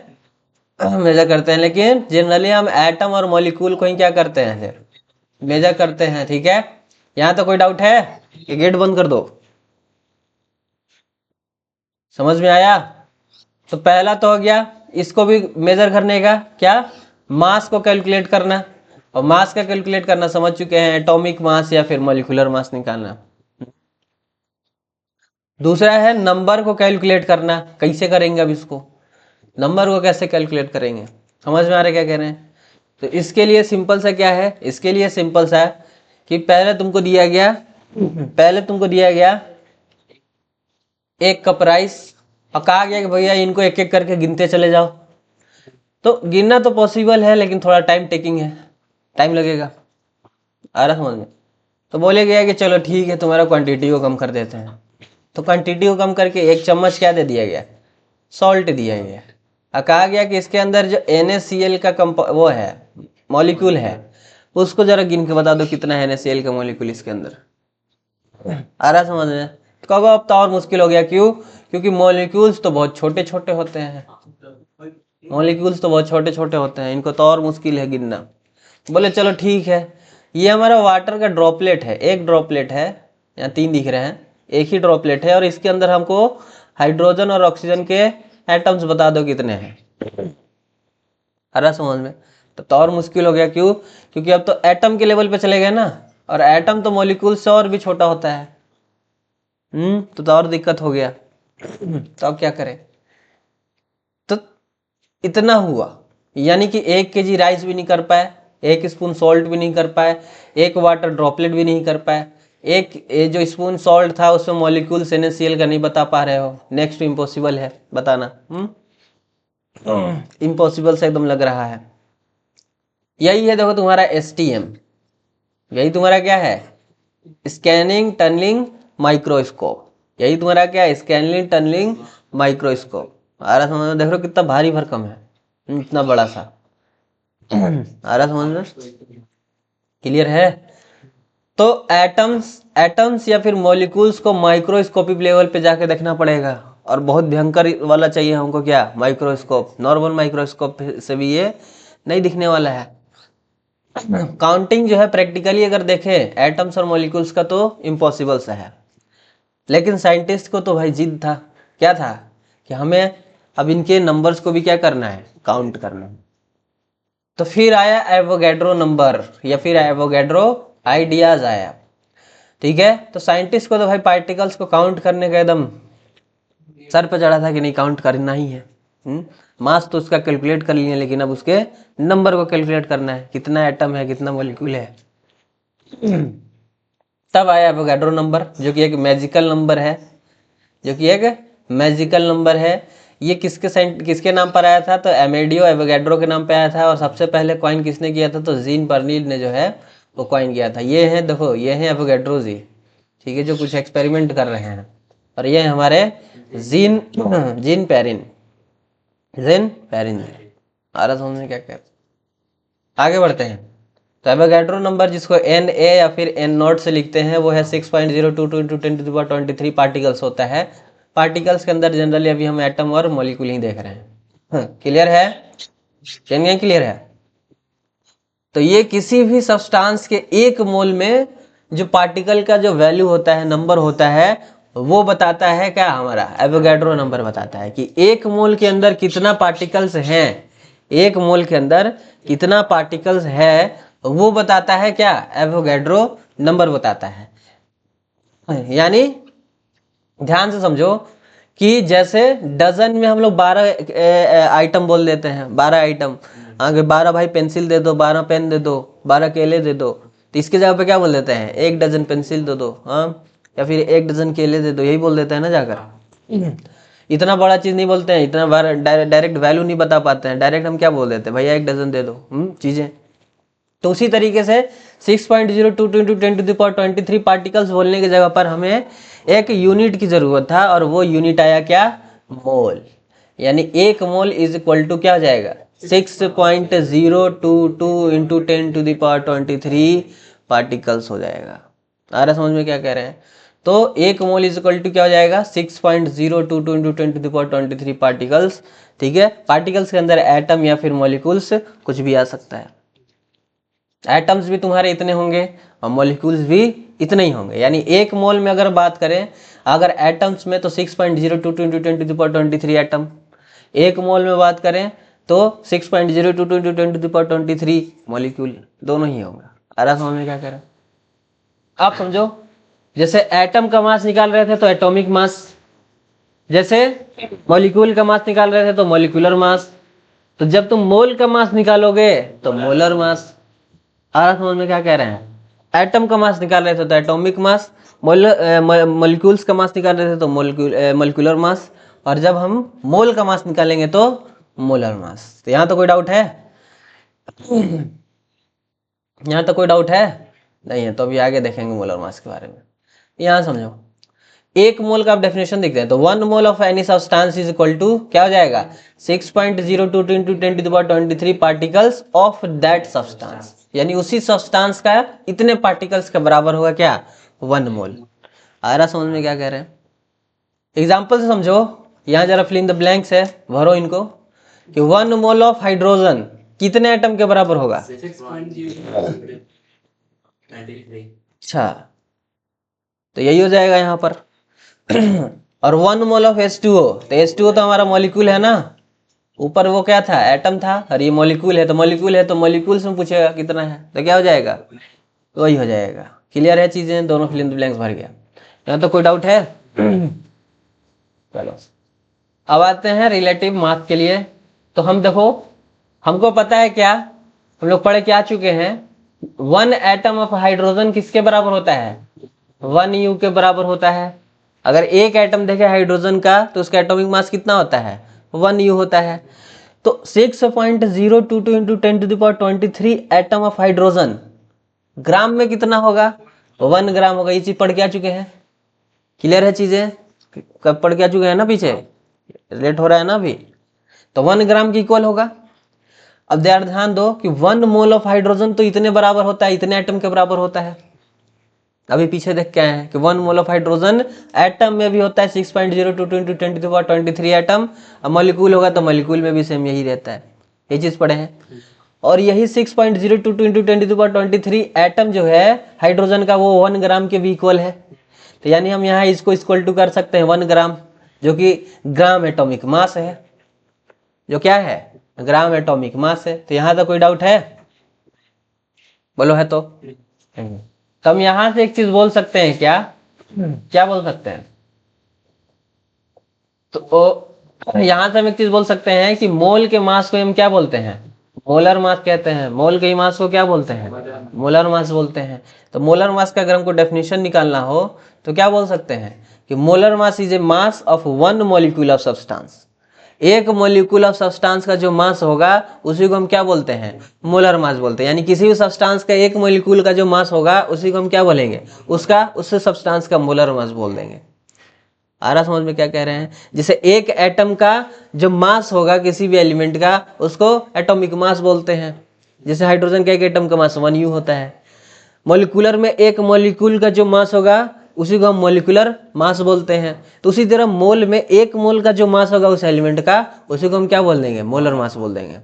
मेजर करते हैं। लेकिन जनरली हम एटम और मॉलिक्यूल को ही क्या करते हैं, मेजर करते हैं। ठीक है, यहाँ तो कोई डाउट है कि गेट बंद कर दो, समझ में आया? तो पहला तो हो गया, इसको भी मेजर करने का क्या, मास को कैलकुलेट करना, और मास का कैलकुलेट करना समझ चुके हैं, एटॉमिक मास या फिर मॉलिक्यूलर मास निकालना। दूसरा है नंबर को कैलकुलेट करना, कैसे करेंगे, अब इसको नंबर को कैसे कैलकुलेट करेंगे, समझ में आ रहा है क्या कह रहे हैं? तो इसके लिए सिंपल सा क्या है, इसके लिए सिंपल सा है कि पहले तुमको दिया गया एक कप राइस, और कहा गया कि भैया इनको एक एक करके गिनते चले जाओ। तो गिनना तो पॉसिबल है, लेकिन थोड़ा टाइम टेकिंग है, टाइम लगेगा, आ रहा समझ में? तो बोले गया कि चलो ठीक है, तुम्हारा क्वांटिटी को कम कर देते हैं। तो क्वांटिटी को कम करके 1 चम्मच क्या दे दिया गया, सॉल्ट दिया गया। और कहा गया कि इसके अंदर जो NaCl का वो है, मॉलिक्यूल है, उसको जरा गिन के बता दो कितना है NaCl का मॉलिक्यूल इसके अंदर। आ रहा समझ में? तो कहोगे अब तो और मुश्किल हो गया, क्यों? क्योंकि मॉलिक्यूल्स तो बहुत छोटे छोटे होते हैं, मॉलिक्यूल्स तो बहुत छोटे छोटे होते हैं, इनको तो और मुश्किल है गिनना। बोले चलो ठीक है, ये हमारा वाटर का ड्रॉपलेट है, एक ड्रॉपलेट है, यहाँ 3 दिख रहे हैं, एक ही ड्रॉपलेट है, और इसके अंदर हमको हाइड्रोजन और ऑक्सीजन के एटम्स बता दो कितने हैं। आ रहा समझ में? तो और मुश्किल हो गया, क्यों? क्योंकि अब तो एटम के लेवल पे चले गए ना, और एटम तो मॉलिक्यूल से और भी छोटा होता है। तो और दिक्कत हो गया। तो अब क्या करें? तो इतना हुआ, यानी कि 1 kg राइस भी नहीं कर पाए, 1 स्पून सॉल्ट भी नहीं कर पाए, 1 वाटर ड्रॉपलेट भी नहीं कर पाए, एक जो स्पून सॉल्ट था उसमें मॉलिक्यूल NaCl का नहीं बता पा रहे हो। नेक्स्ट इम्पॉसिबल है बताना, इम्पॉसिबल से एकदम लग रहा है। यही है देखो तुम्हारा STM, यही तुम्हारा क्या है, स्कैनिंग टनलिंग माइक्रोस्कोप, यही तुम्हारा क्या है, स्कैनिंग टनलिंग माइक्रोस्कोप। आ रहा समझ में? देख रहे हो कितना भारी भरकम है, इतना बड़ा सा। आ रहा समझ में? क्लियर है? तो एटम्स या फिर मॉलिक्यूल्स को माइक्रोस्कोपिक लेवल पे जाके देखना पड़ेगा, और बहुत भयंकर वाला चाहिए हमको, क्या, माइक्रोस्कोप। नॉर्मल माइक्रोस्कोप से भी ये नहीं दिखने वाला है। काउंटिंग जो है प्रैक्टिकली अगर देखें एटम्स और मॉलिक्यूल्स का, तो इम्पॉसिबल सा है। लेकिन साइंटिस्ट को तो भाई जिद था, क्या था, कि हमें अब इनके नंबर्स को भी क्या करना है, काउंट करना है। तो फिर आया एवोगैड्रो नंबर, या फिर एवोगैड्रो आइडियाज आया। ठीक है, तो साइंटिस्ट को तो भाई पार्टिकल्स को काउंट करने का एकदम सर पे चढ़ा था कि नहीं, काउंट करना ही है। मास तो उसका कैलकुलेट कर लिए, लेकिन अब उसके नंबर को कैलकुलेट करना है, कितना एटम है, कितना मॉलिक्यूल है। तब आया एवोगैड्रो नंबर, जो कि एक मैजिकल नंबर है, जो कि एक मैजिकल नंबर है। ये किसके नाम पर आया था, तो एमेडियो एवोगैड्रो के नाम पे आया था। और सबसे पहले कॉइन किसने किया था, तो जीन बर्नील ने जो है वो कॉइन किया था। ये है देखो, ये है एवोगैड्रो जी, ठीक है, जो कुछ एक्सपेरिमेंट कर रहे हैं। और ये हमारे जीन जीन पेरिन आ रहा समझ में क्या कहते? आगे बढ़ते हैं। तो एवोगैड्रो नंबर, जिसको Na या फिर N0 से लिखते हैं, वो है 6.022 × 10⁻23 पार्टिकल्स होता है। पार्टिकल्स के अंदर जनरली अभी हम एटम और मॉलिक्यूल ही देख रहे हैं। क्लियर है? क्लियर है? तो ये किसी भी सब्सटेंस के 1 मोल में जो पार्टिकल का जो वैल्यू होता है, नंबर होता है, वो बताता है क्या, हमारा एवोगैड्रो नंबर बताता है कि 1 मोल के अंदर कितना पार्टिकल्स हैं, 1 मोल के अंदर कितना पार्टिकल्स है, वो बताता है क्या, एवोगैड्रो नंबर बताता है। यानी ध्यान से समझो कि जैसे डजन में हम लोग 12 आइटम बोल देते हैं, 12 आइटम, आगे 12 भाई पेंसिल दे दो, 12 पेन दे दो, 12 केले दे दो, तो इसके जगह पे क्या बोल देते हैं, 1 डजन पेंसिल दे दो, हाँ, या फिर 1 डजन केले दे दो, यही बोल देते हैं ना जाकर। इतना बड़ा चीज़ नहीं बोलते हैं, इतना बार डायरेक्ट वैल्यू नहीं बता पाते हैं, डायरेक्ट हम क्या बोल देते हैं, भैया 1 डजन दे दो चीज़ें। तो उसी तरीके से 6.02 × 10⁻23 पार्टिकल्स बोलने की जगह पर हमें एक यूनिट की ज़रूरत था, और वो यूनिट आया क्या, मोल। यानी 1 मोल इज इक्वल टू क्या हो जाएगा, 6.022 × 10⁻23 पार्टिकल्स हो जाएगा। आ रहा समझ में क्या कह रहे हैं? तो 1 मोल इज इक्वल टू क्या हो जाएगा, 6.022 × 10⁻23 पार्टिकल्स। ठीक है, पार्टिकल्स के अंदर एटम या फिर मॉलिक्यूल्स कुछ भी आ सकता है। एटम्स भी तुम्हारे इतने होंगे और मॉलिक्यूल्स भी इतने ही होंगे। यानी 1 मोल में अगर बात करें, अगर एटम्स में तो 6.022 × 10⁻23 एटम, 1 मोल में बात करें तो 6.022 × 10⁻23 मॉलिक्यूल, दोनों ही होंगे। आ रहा समझ में क्या कह रहे हैं? आप समझो, जैसे एटम का मास निकाल रहे थे तो एटॉमिक मास, जैसे मॉलिक्यूल का मास निकाल रहे थे तो मॉलिक्यूलर मास, तो जब तुम मोल का मास निकालोगे तो मोलर मास। आ रहा समझ में क्या कह रहे हैं? एटम का मास निकाल रहे थे तो एटॉमिक मास, मॉलिक्यूल्स का मास निकाल रहे थे तो मॉलिक्यूलर मास, और जब हम मोल का मास निकालेंगे तो मोलर मास। तो यहाँ तो कोई डाउट है? यहाँ तो कोई डाउट है नहीं है? तो अभी आगे देखेंगे मोलर मास के बारे में। यहाँ समझो, 1 मोल का आप डेफिनेशन देखते हैं तो 1 mole of any substance is equal to क्या हो जाएगा, 6.02 × 10⁻23 पार्टिकल्स ऑफ दैट सब्सटेंस। यानी उसी सब्सटेंस का इतने पार्टिकल्स के बराबर होगा क्या, 1 मोल। आ रहा समझ में क्या कह रहे हैं? एग्जाम्पल से समझो, यहाँ जरा फिल इन द ब्लैंक्स है, भरो इनको, कि 1 मोल ऑफ हाइड्रोजन कितने एटम के बराबर होगा? 6.093। अच्छा, तो यही हो जाएगा यहाँ पर। और 1 मोल ऑफ H2O, तो H2O तो हमारा मॉलिक्यूल है ना, ऊपर वो क्या था, एटम था, और ये मॉलिक्यूल है, तो मॉलिक्यूल है तो मॉलिक्यूल्स में पूछेगा कितना है, तो क्या हो जाएगा, वही हो जाएगा। क्लियर है चीजें? दोनों फिल इन द ब्लैंक्स भर गया। यहाँ तो कोई डाउट है? चलो अब आते हैं रिलेटिव मास के लिए। तो हम देखो, हमको पता है क्या, हम लोग पढ़ के आ चुके हैं, 1 एटम ऑफ हाइड्रोजन किसके बराबर होता है, 1 U के बराबर होता है। अगर एक एटम देखे हाइड्रोजन का तो उसका एटॉमिक मास कितना होता है, 1 U होता है। तो 6.022 × 10⁻23 एटम ऑफ हाइड्रोजन ग्राम में कितना होगा, 1 ग्राम होगा। ये चीज पढ़ के आ चुके हैं। क्लियर है चीजें? कब पढ़ के आ चुके हैं ना, पीछे लेट हो रहा है ना अभी। तो 1 ग्राम की इक्वल होगा। अब ध्यान दो कि 1 मोल ऑफ हाइड्रोजन तो इतने बराबर होता है, इतने एटम के बराबर होता है। अभी पीछे देख के आए हैं कि 1 मोल ऑफ हाइड्रोजन एटम में भी होता है 6.022 × 10⁻23 एटम, और मॉलिक्यूल होगा तो मॉलिक्यूल में भी सेम यही रहता है। ये चीज पढ़े हैं। और यही 6.022 × 10⁻23 एटम जो है हाइड्रोजन का, वो 1 ग्राम के भी इक्वल है। तो यानी हम यहाँ इसको इक्वल टू कर सकते हैं 1 ग्राम, जो कि ग्राम एटॉमिक मास है, जो क्या है, ग्राम एटॉमिक मास है। तो यहाँ तो कोई डाउट है? बोलो है तो हम यहां से एक चीज बोल सकते हैं, क्या क्या बोल सकते हैं? तो यहां से हम एक चीज बोल सकते हैं कि मोल के मास को हम क्या बोलते हैं, मोलर मास कहते हैं। मोल के मास को क्या बोलते हैं, मोलर मास बोलते हैं। तो मोलर मास का अगर हमको डेफिनेशन निकालना हो तो क्या बोल सकते हैं कि molar mass is a mass of 1 molecule of substance. एक मॉलिक्यूल ऑफ सब्सटेंस का जो मास होगा उसी को हम क्या बोलते हैं, मोलर मास बोलते हैं। यानी किसी भी सब्सटेंस का एक मॉलिक्यूल का जो मास होगा उसी को हम क्या बोलेंगे, उसका उस सब्सटेंस का मोलर मास बोल देंगे। आ रहा समझ में क्या कह रहे हैं? जैसे एक एटम का जो मास होगा किसी भी एलिमेंट का, उसको एटॉमिक मास बोलते हैं। जैसे हाइड्रोजन का एक एटम का मास 1 U होता है। मॉलिक्यूलर में एक मॉलिक्यूल का जो मास होगा उसी को हम मॉलिक्यूलर मास बोलते हैं। तो उसी तरह मोल में एक मोल का जो मास होगा उस एलिमेंट का, उसी को हम क्या बोल देंगे, मोलर मास बोल देंगे।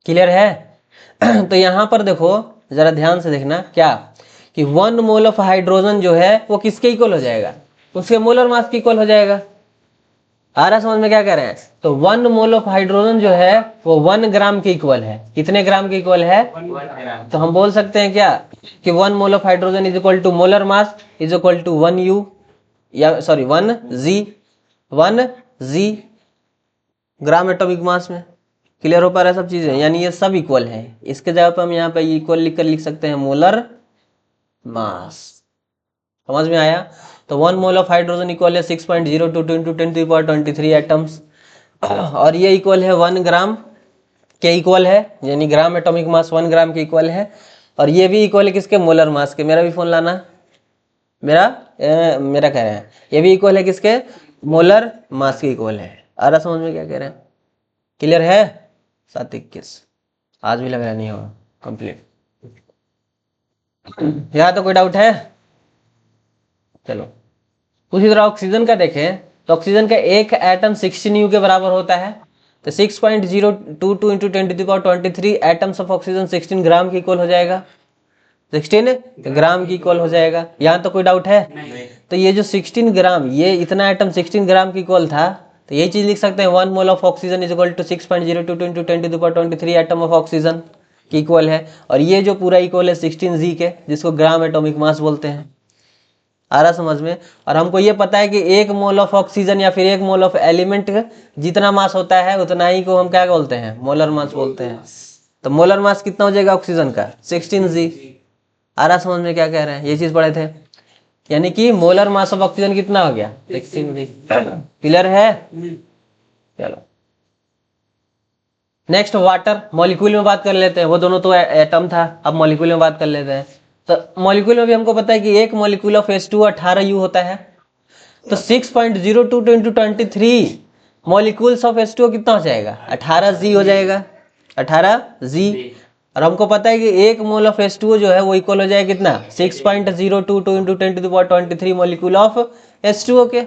क्लियर है? तो यहाँ पर देखो, जरा ध्यान से देखना, क्या कि 1 मोल ऑफ हाइड्रोजन जो है वो किसके इक्वल हो जाएगा, उसके मोलर मास के इक्वल हो जाएगा। आ रहा समझ में क्या कह रहे हैं? तो 1 मोल ऑफ हाइड्रोजन जो है वो 1 ग्राम के इक्वल है। कितने ग्राम के इक्वल है? 1 ग्राम। तो हम बोल सकते हैं क्या कि 1 mole of hydrogen is equal to molar mass is equal to 1 U, या sorry 1 G gram atomic mass में। क्लियर हो पा रहा है सब चीजें? यानी ये सब इक्वल है। इसके जगह पे हम यहाँ पे इक्वल लिख कर लिख सकते हैं मोलर मास। समझ में आया? तो 1 मोल ऑफ हाइड्रोजन इक्वल है 6.022 इंटू 10⁻23 एटम्स, और ये इक्वल है 1 ग्राम के इक्वल है, यानी ग्राम एटॉमिक मास 1 ग्राम के इक्वल है। और ये भी इक्वल है किसके, मोलर मास के। मेरा भी फोन लाना, मेरा कह रहे हैं ये भी इक्वल है किसके, मोलर मास के इक्वल है। आ रहा समझ में क्या कह रहे हैं, क्लियर है। 7:21 आज भी लग रहा नहीं होगा कंप्लीट। यहाँ तो कोई डाउट है, चलो। उसी तरह ऑक्सीजन का देखें तो ऑक्सीजन का एक एटम 16 U के बराबर होता है, तो 6.022 इंटू 10⁻23 एटम्स ऑफ ऑक्सीजन 16 ग्राम की इक्वल हो जाएगा, 16 ग्राम की इक्वल हो जाएगा। यहाँ तो कोई डाउट है नहीं। तो ये जो 16 ग्राम, ये इतना एटम 16 ग्राम की इक्वल था, तो यही चीज लिख सकते हैं 1 mole of oxygen is equal to 6.022 into 10⁻23 atom of oxygen की इक्वल है। और ये जो पूरा इक्वल है 16G के, जिसको ग्राम एटॉमिक मास बोलते हैं। आ रहा समझ में। और हमको ये पता है कि 1 मोल ऑफ ऑक्सीजन या फिर 1 मोल ऑफ एलिमेंट जितना मास होता है उतना ही को हम क्या बोलते हैं, मोलर मास बोलते हैं। तो मोलर मास कितना हो जाएगा ऑक्सीजन का, 16G। आ रहा समझ में क्या कह रहे हैं, ये चीज पढ़े थे। यानी कि मोलर मास ऑफ ऑक्सीजन कितना हो गया, 16G। क्लियर है, चलो नेक्स्ट वाटर। मॉलिक्यूल में बात कर लेते हैं, वो दोनों तो एटम था, अब मॉलिक्यूल में बात कर लेते हैं। तो मॉलिक्यूल में भी हमको पता है कि एक मॉलिक्यूल ऑफ H2 18U होता है। तो 6.022 इंटू 23 मॉलिक्यूल्स ऑफ H2O कितना हो जाएगा, 18G हो जाएगा, 18G। और हमको पता है कि एक मोल ऑफ H2O जो है वो इक्वल हो जाएगा कितना, 6.022 इंटू 10⁻23 मॉलिक्यूल ऑफ H2O के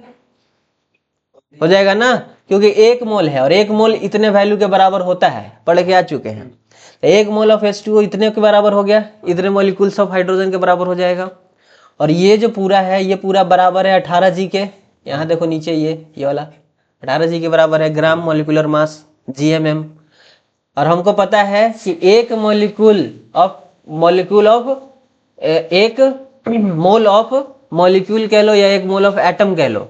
हो जाएगा ना, क्योंकि एक मोल है और एक मोल इतने वैल्यू के बराबर होता है, पढ़ के आ चुके हैं। तो एक मोल ऑफ H2O इतने के बराबर हो गया, इतने मॉलिक्यूल्स ऑफ हाइड्रोजन के बराबर हो जाएगा। और ये जो पूरा है ये पूरा बराबर है 18G के। यहाँ देखो नीचे ये वाला 18G के बराबर है, ग्राम मॉलिक्यूलर मास GMM। और हमको पता है कि एक एक मोल ऑफ मॉलिक्यूल कह लो या एक मोल ऑफ एटम कह लो,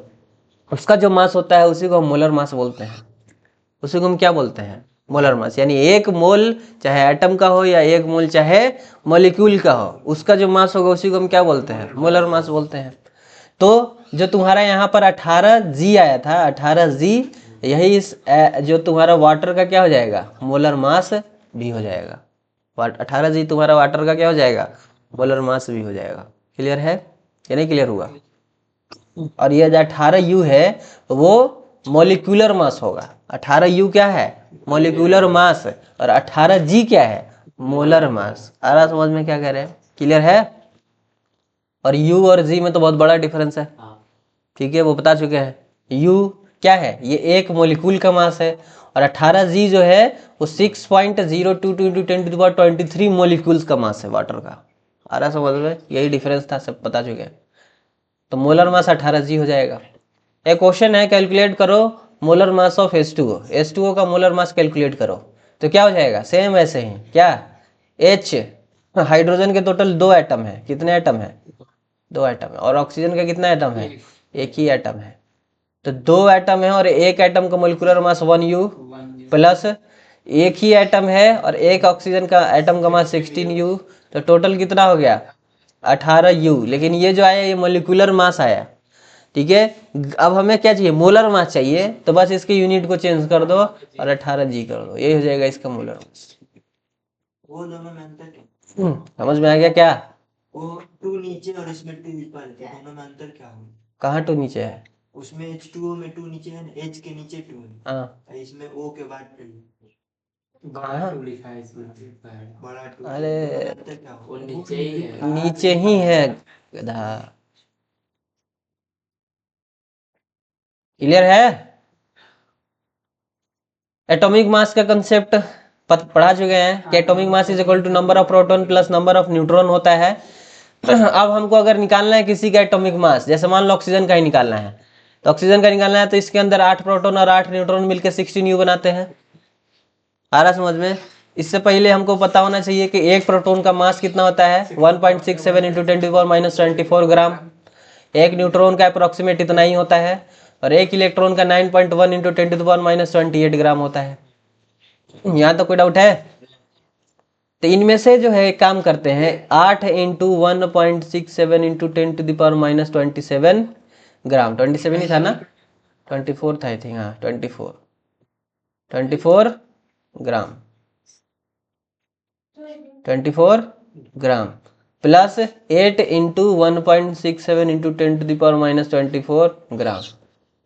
उसका जो मास होता है उसी को हम मोलर मास बोलते हैं। उसी को हम क्या बोलते हैं, मोलर मास। यानी एक मोल चाहे एटम का हो या एक मोल चाहे मॉलिक्यूल का हो, उसका जो मास होगा उसी को हम क्या बोलते हैं, मोलर मास बोलते हैं। तो जो तुम्हारा यहाँ पर 18G आया था, 18G यही जो तुम्हारा वाटर का क्या हो जाएगा, मोलर मास भी हो जाएगा। 18G तुम्हारा वाटर का क्या हो जाएगा, मोलर मास भी हो जाएगा। क्लियर है या नहीं क्लियर हुआ। और ये जो 18U है वो मॉलिक्यूलर मास होगा। 18U क्या है, मॉलिक्यूलर मास, और 18G क्या है, मोलर मास। आ रहा समझ में क्या कह रहे हैं, क्लियर है। और U और G में तो बहुत बड़ा डिफरेंस है, ठीक है, वो बता चुके हैं। U क्या है, ये एक मॉलिक्यूल का मास है, और 18G जो है वो 6.022 इंटू 10⁻23 मॉलिक्यूल्स का मास है वाटर का। आ रहा समझ में, यही डिफरेंस था, सब बता चुके हैं। तो मोलर मास 18G हो जाएगा। एक क्वेश्चन है, कैलकुलेट करो molar mass of H2O। H2O का मोलर मास कैलकुलेट करो, तो क्या हो जाएगा, सेम ऐसे ही क्या, H हाइड्रोजन के टोटल 2 एटम है, कितने एटम है, 2 एटम है। और ऑक्सीजन का कितना एटम है, एक ही एटम है। तो 2 एटम है और एक एटम का मोलिकुलर मास 1U प्लस एक ही एटम है और एक ऑक्सीजन का एटम का मास 16U, तो टोटल कितना हो गया, 18U। लेकिन ये जो आया ये मोलिकुलर मास आया, ठीक है। अब हमें क्या चाहिए, मोलर मास चाहिए, तो बस इसके यूनिट को चेंज कर दो और 18G कर दो, यही हो जाएगा इसका मोलर मास। वो दोनों में अंतर क्या, समझ में आ गया क्या, वो 2 नीचे और इसमें 2 ऊपर है, तो दोनों में अंतर क्या होगा। कहाँ 2 नीचे है, उसमें H2O में 2 नीचे है ना, H के नीचे 2 है, हाँ इसमें O के बाद 2 हाँ? लिखा है इसमें, बड़ा 2। अरे दोनों में अंतर क्या होगा, वो नीचे ही है। नीचे ही है गधा। क्लियर है। एटॉमिक मास का कंसेप्ट पढ़ा चुके हैं कि atomic mass is equal to number of proton plus number of neutron होता है। अब हमको अगर निकालना है किसी का एटॉमिक मास, जैसे मान लो ऑक्सीजन का ही निकालना है, तो ऑक्सीजन का निकालना है तो इसके अंदर 8 प्रोटॉन और 8 न्यूट्रॉन मिलकर 16U बनाते हैं। आ रहा समझ में। इससे पहले हमको पता होना चाहिए कि एक प्रोटॉन का मास कितना होता है, 1.67 इंटू 10⁻⁻24 ग्राम। एक न्यूट्रॉन का अप्रोक्सीमेट इतना ही होता है, और एक इलेक्ट्रॉन का 9.1 इंटू 10⁻28 ग्राम होता है। यहाँ तो कोई डाउट है। तो इनमें से जो है एक काम करते हैं, 8 इंटू 1.67 इंटू 10⁻⁻27 ग्राम, 27 ही था ना, 24 था आई थिंक, हाँ 24 ग्राम, 24 ग्राम प्लस 8 इंटू 1.67 इंटू 10⁻⁻24 ग्राम।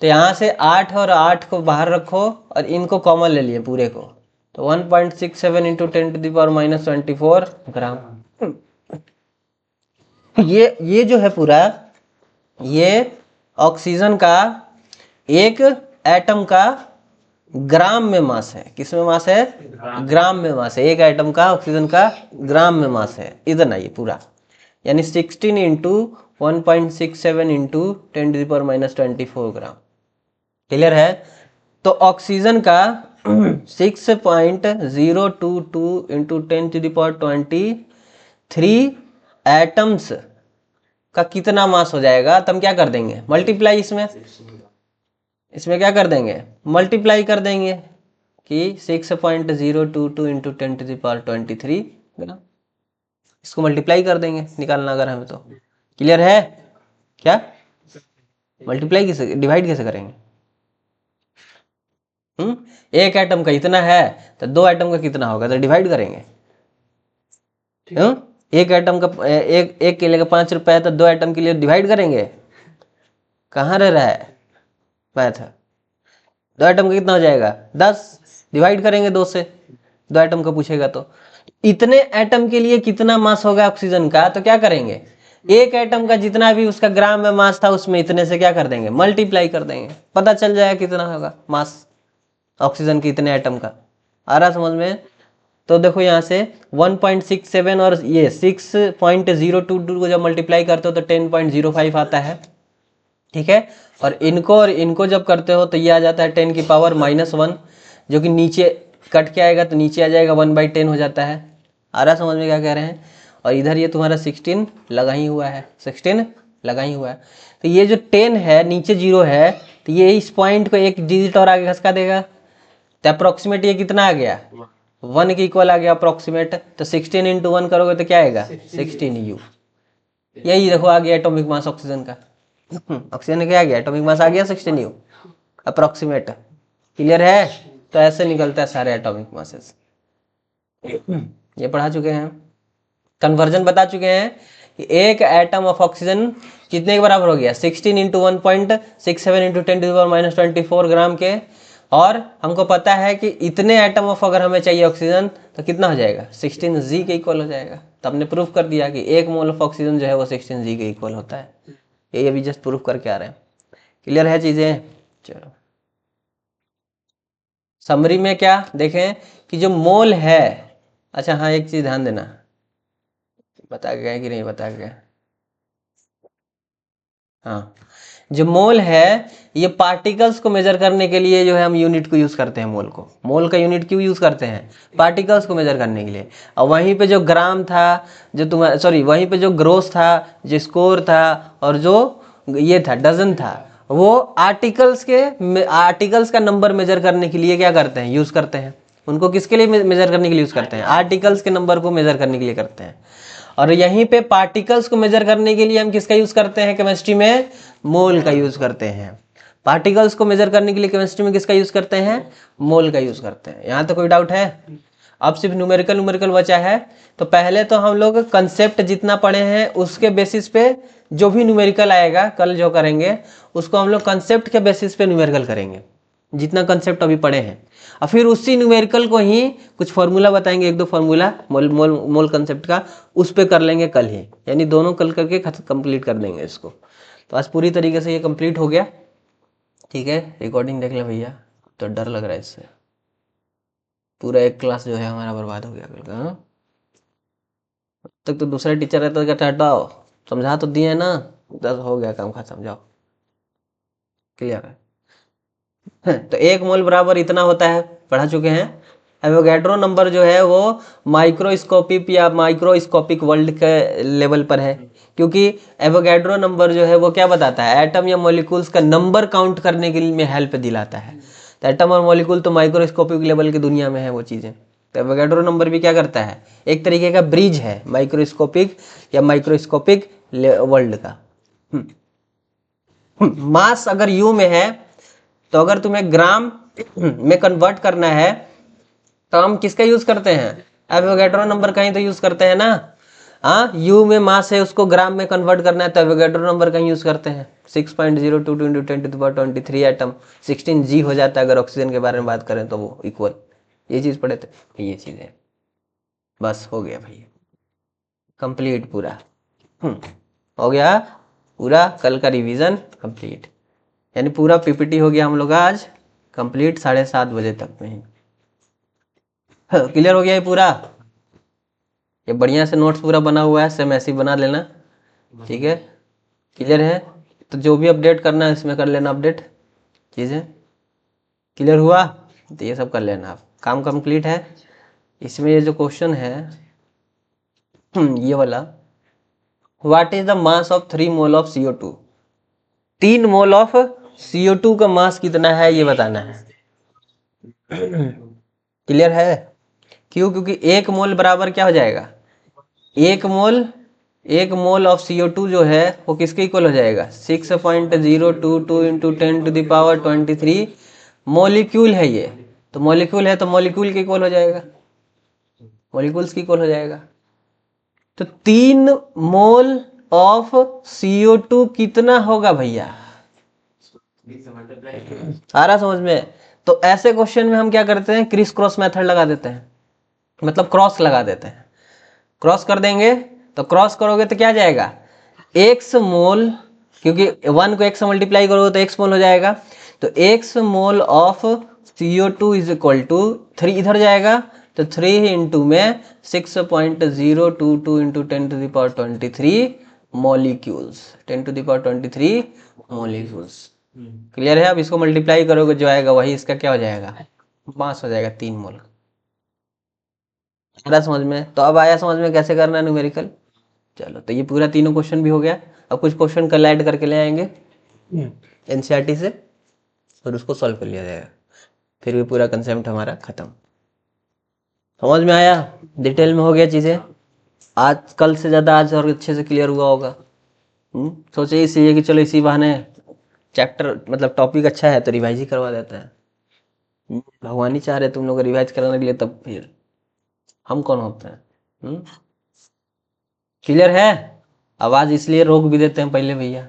तो यहाँ से 8 और 8 को बाहर रखो और इनको कॉमन ले लिए पूरे को, तो 1.67 इंटू 10⁻⁻24 ग्राम। ये जो है पूरा, ये ऑक्सीजन का एक एटम का ग्राम में मास है। किस में मास है? ग्राम में मास है। एक एटम का ऑक्सीजन का ग्राम में मास है, इतना ये पूरा, यानी 16 इंटू 1.67 इंटू 10⁻⁻24 ग्राम। क्लियर है? तो ऑक्सीजन का 6.022 इंटू 10⁻23 एटम्स का कितना मास हो जाएगा? तो हम क्या कर देंगे? मल्टीप्लाई इसमें क्या कर देंगे? मल्टीप्लाई कर देंगे कि 6.022 इंटू 10⁻23 ग्राम, इसको मल्टीप्लाई कर देंगे निकालना अगर हमें तो। क्लियर है? क्या मल्टीप्लाई कैसे, डिवाइड कैसे करेंगे? एक एटम का इतना है तो दो एटम का कितना होगा, तो डिवाइड करेंगे। एक एटम का एक केले का 5 रुपए है तो दो एटम के लिए डिवाइड करेंगे। कहाँ रह रहा है मैथ? दो एटम का कितना हो जाएगा? 10, डिवाइड करेंगे 2 से, दो एटम का पूछेगा तो। इतने एटम के लिए कितना मास होगा ऑक्सीजन का, तो क्या करेंगे? एक एटम का जितना भी उसका ग्राम में मास था उसमें इतने से क्या कर देंगे? मल्टीप्लाई कर देंगे, पता चल जाएगा कितना होगा मास ऑक्सीजन के इतने एटम का। आ रहा समझ में? तो देखो यहाँ से 1.67 और ये 6.022 को जब मल्टीप्लाई करते हो तो 10.05 आता है, ठीक है। और इनको जब करते हो तो ये आ जाता है 10 की पावर -1, जो कि नीचे कट के आएगा तो नीचे आ जाएगा 1/10 हो जाता है। आ रहा समझ में क्या कह रहे हैं? और इधर ये तुम्हारा 16 लगा ही हुआ है, 16 लगा ही हुआ है। तो ये जो 10 है नीचे 0 है, तो ये इस पॉइंट को एक डिजिट और आगे खसका देगा, तो अप्रोक्सीमेट ये कितना आ गया? 1 के इक्वल आ गया अप्रोक्सीमेट। तो 16 इंटू 1 करोगे तो क्या आएगा? 16U। यही देखो आ गया एटॉमिक मास ऑक्सीजन का। ऑक्सीजन क्या आ गया? एटॉमिक मास आ गया 16U अप्रोक्सीमेट। क्लियर है? तो ऐसे निकलता है सारे एटॉमिक मासेस। ये पढ़ा चुके हैं, कन्वर्जन बता चुके हैं कि एक एटम ऑफ ऑक्सीजन कितने के बराबर हो गया? 16 इंटू 1.67 इंटू 10⁻⁻24 ग्राम के। और हमको पता है कि इतने एटम ऑफ अगर हमें चाहिए ऑक्सीजन तो कितना हो जाएगा? 16G के इक्वल हो जाएगा। तो हमने प्रूफ कर दिया कि एक मोल ऑफ ऑक्सीजन जो है वो 16G के इक्वल होता है। ये अभी जस्ट प्रूफ करके आ रहे हैं। क्लियर है चीजें? चलो समरी में क्या देखें कि जो मोल है, अच्छा हाँ एक चीज ध्यान देना, बता गया कि नहीं बता गया? हाँ, जो मोल है ये पार्टिकल्स को मेजर करने के लिए जो है हम यूनिट को यूज करते हैं। मोल का यूनिट क्यों यूज करते हैं? पार्टिकल्स को मेजर करने के लिए। और वहीं पे जो ग्राम था, जो तुम्हारा सॉरी वहीं पे जो ग्रोस था, जो स्कोर था, और जो ये था डजन था, वो आर्टिकल्स का नंबर मेजर करने के लिए क्या करते हैं? यूज करते हैं। उनको किसके लिए मेजर करने के लिए यूज करते हैं? आर्टिकल्स के नंबर को मेजर करने के लिए करते हैं। और यहीं पे पार्टिकल्स को मेजर करने के लिए हम किसका यूज करते हैं केमिस्ट्री में? मोल का यूज करते हैं। पार्टिकल्स को मेजर करने के लिए केमिस्ट्री में किसका यूज करते हैं? मोल का यूज करते हैं। यहाँ तो कोई डाउट है? अब सिर्फ न्यूमेरिकल बचा है। तो पहले तो हम लोग कंसेप्ट जितना पढ़े हैं उसके बेसिस पे जो भी न्यूमेरिकल आएगा कल जो करेंगे उसको हम लोग कंसेप्ट के बेसिस पे न्यूमेरिकल करेंगे, जितना कंसेप्ट अभी पढ़े हैं। और फिर उसी न्यूमेरिकल को ही कुछ फॉर्मूला बताएंगे, 1-2 फॉर्मूला मोल कंसेप्ट का, उस पे कर लेंगे कल ही, यानी दोनों कल करके कंप्लीट कर देंगे इसको। तो आज पूरी तरीके से ये कंप्लीट हो गया, ठीक है। रिकॉर्डिंग देख ले भैया, तो डर लग रहा है इससे, पूरा एक क्लास जो है हमारा बर्बाद हो गया कल का। अब तक तो दूसरा टीचर रहता कहता हटाओ, समझा तो दिए ना, 10 हो गया काम खत्म, जाओ। क्लियर है? तो 1 मोल बराबर इतना होता है, पढ़ा चुके हैं। एवोगैड्रो नंबर जो है वो माइक्रोस्कोपिक या माइक्रोस्कोपिक वर्ल्ड के लेवल पर है, क्योंकि एवोगैड्रो नंबर जो है वो क्या बताता है? एटम या मॉलिक्यूल्स का नंबर काउंट करने के लिए हेल्प दिलाता है। तो एटम और मॉलिक्यूल तो माइक्रोस्कोपिक लेवल की दुनिया में है वो चीज़ें, तो एवोगैड्रो नंबर भी क्या करता है, एक तरीके का ब्रिज है माइक्रोस्कोपिक या माइक्रोस्कोपिक वर्ल्ड का। मास अगर यू में है तो अगर तुम्हें ग्राम में कन्वर्ट करना है तो हम किसका यूज करते हैं, एवोगैड्रो नंबर का ही तो यूज करते हैं ना। हाँ, यू में मास है उसको ग्राम में कन्वर्ट करना है तो एवोगैड्रो नंबर का ही यूज करते हैं। 6.022 × 10⁻23 एटम 16 जी हो जाता है अगर ऑक्सीजन के बारे में बात करें तो वो इक्वल, ये चीज पढ़े थे, ये चीज है। बस हो गया भैया, कंप्लीट पूरा। हो गया पूरा, कल का रिवीजन कंप्लीट, यानी पूरा पीपीटी हो गया हम लोग आज कंप्लीट 7:30 बजे तक में ही। क्लियर हो गया ये पूरा, ये बढ़िया से नोट्स पूरा बना हुआ है, सेम ऐसे ही बना लेना, ठीक है। क्लियर है, तो जो भी अपडेट करना है इसमें कर लेना अपडेट, चीज़ें क्लियर हुआ तो ये सब कर लेना आप, काम कंप्लीट है। इसमें ये जो क्वेश्चन है ये वाला, what is the mass of 3 mole of CO2, 3 mole of CO2 का मास कितना है ये बताना है। क्लियर है, क्यों, क्योंकि 1 मोल बराबर क्या हो जाएगा, 1 मोल ऑफ CO2 जो है वो किसके इक्वल हो जाएगा, 6.022 × 10⁻23 मॉलिक्यूल है ये, तो मॉलिक्यूल है तो मॉलिक्यूल के इक्वल हो जाएगा, मॉलिक्यूल्स की इक्वल हो जाएगा। तो 3 मोल ऑफ CO2 कितना होगा भैया, आ रहा समझ में। तो ऐसे क्वेश्चन में हम क्या करते हैं, क्रिस क्रॉस मेथड लगा देते हैं, मतलब क्रॉस लगा देते हैं। क्रॉस कर देंगे तो क्रॉस करोगे तो क्या जाएगा, एक्स मोल, क्योंकि 1 को 1 से मल्टीप्लाई करोगे तो एक्स मोल हो जाएगा, तो x mole of CO2 is equal to 3 इधर जाएगा तो 3 इंटू में 6.022 × 10⁻23 मॉलिक्यूल्स, 10⁻23 मॉलिक्यूल्स। क्लियर है, अब इसको मल्टीप्लाई करोगे जो आएगा वही इसका क्या हो जाएगा, मास हो जाएगा 3 मोल। आया समझ में, तो अब आया समझ में कैसे करना है न्यूमेरिकल। चलो, तो ये पूरा तीनों क्वेश्चन भी हो गया। अब कुछ क्वेश्चन कल ऐड करके ले आएंगे NCERT से और उसको सॉल्व कर लिया जाएगा, फिर भी पूरा कंसेप्ट हमारा खत्म। समझ में आया, डिटेल में हो गया चीजें, आज कल से ज्यादा आज और अच्छे से क्लियर हुआ होगा। सोचे इसलिए कि चलो इसी बहाने चैप्टर मतलब टॉपिक अच्छा है तो रिवाइज ही करवा देता है। भगवान ही चाह रहे तुम लोग रिवाइज कराने के लिए, तब फिर हम कौन होते हैं। क्लियर है, आवाज इसलिए रोक भी देते हैं पहले भैया,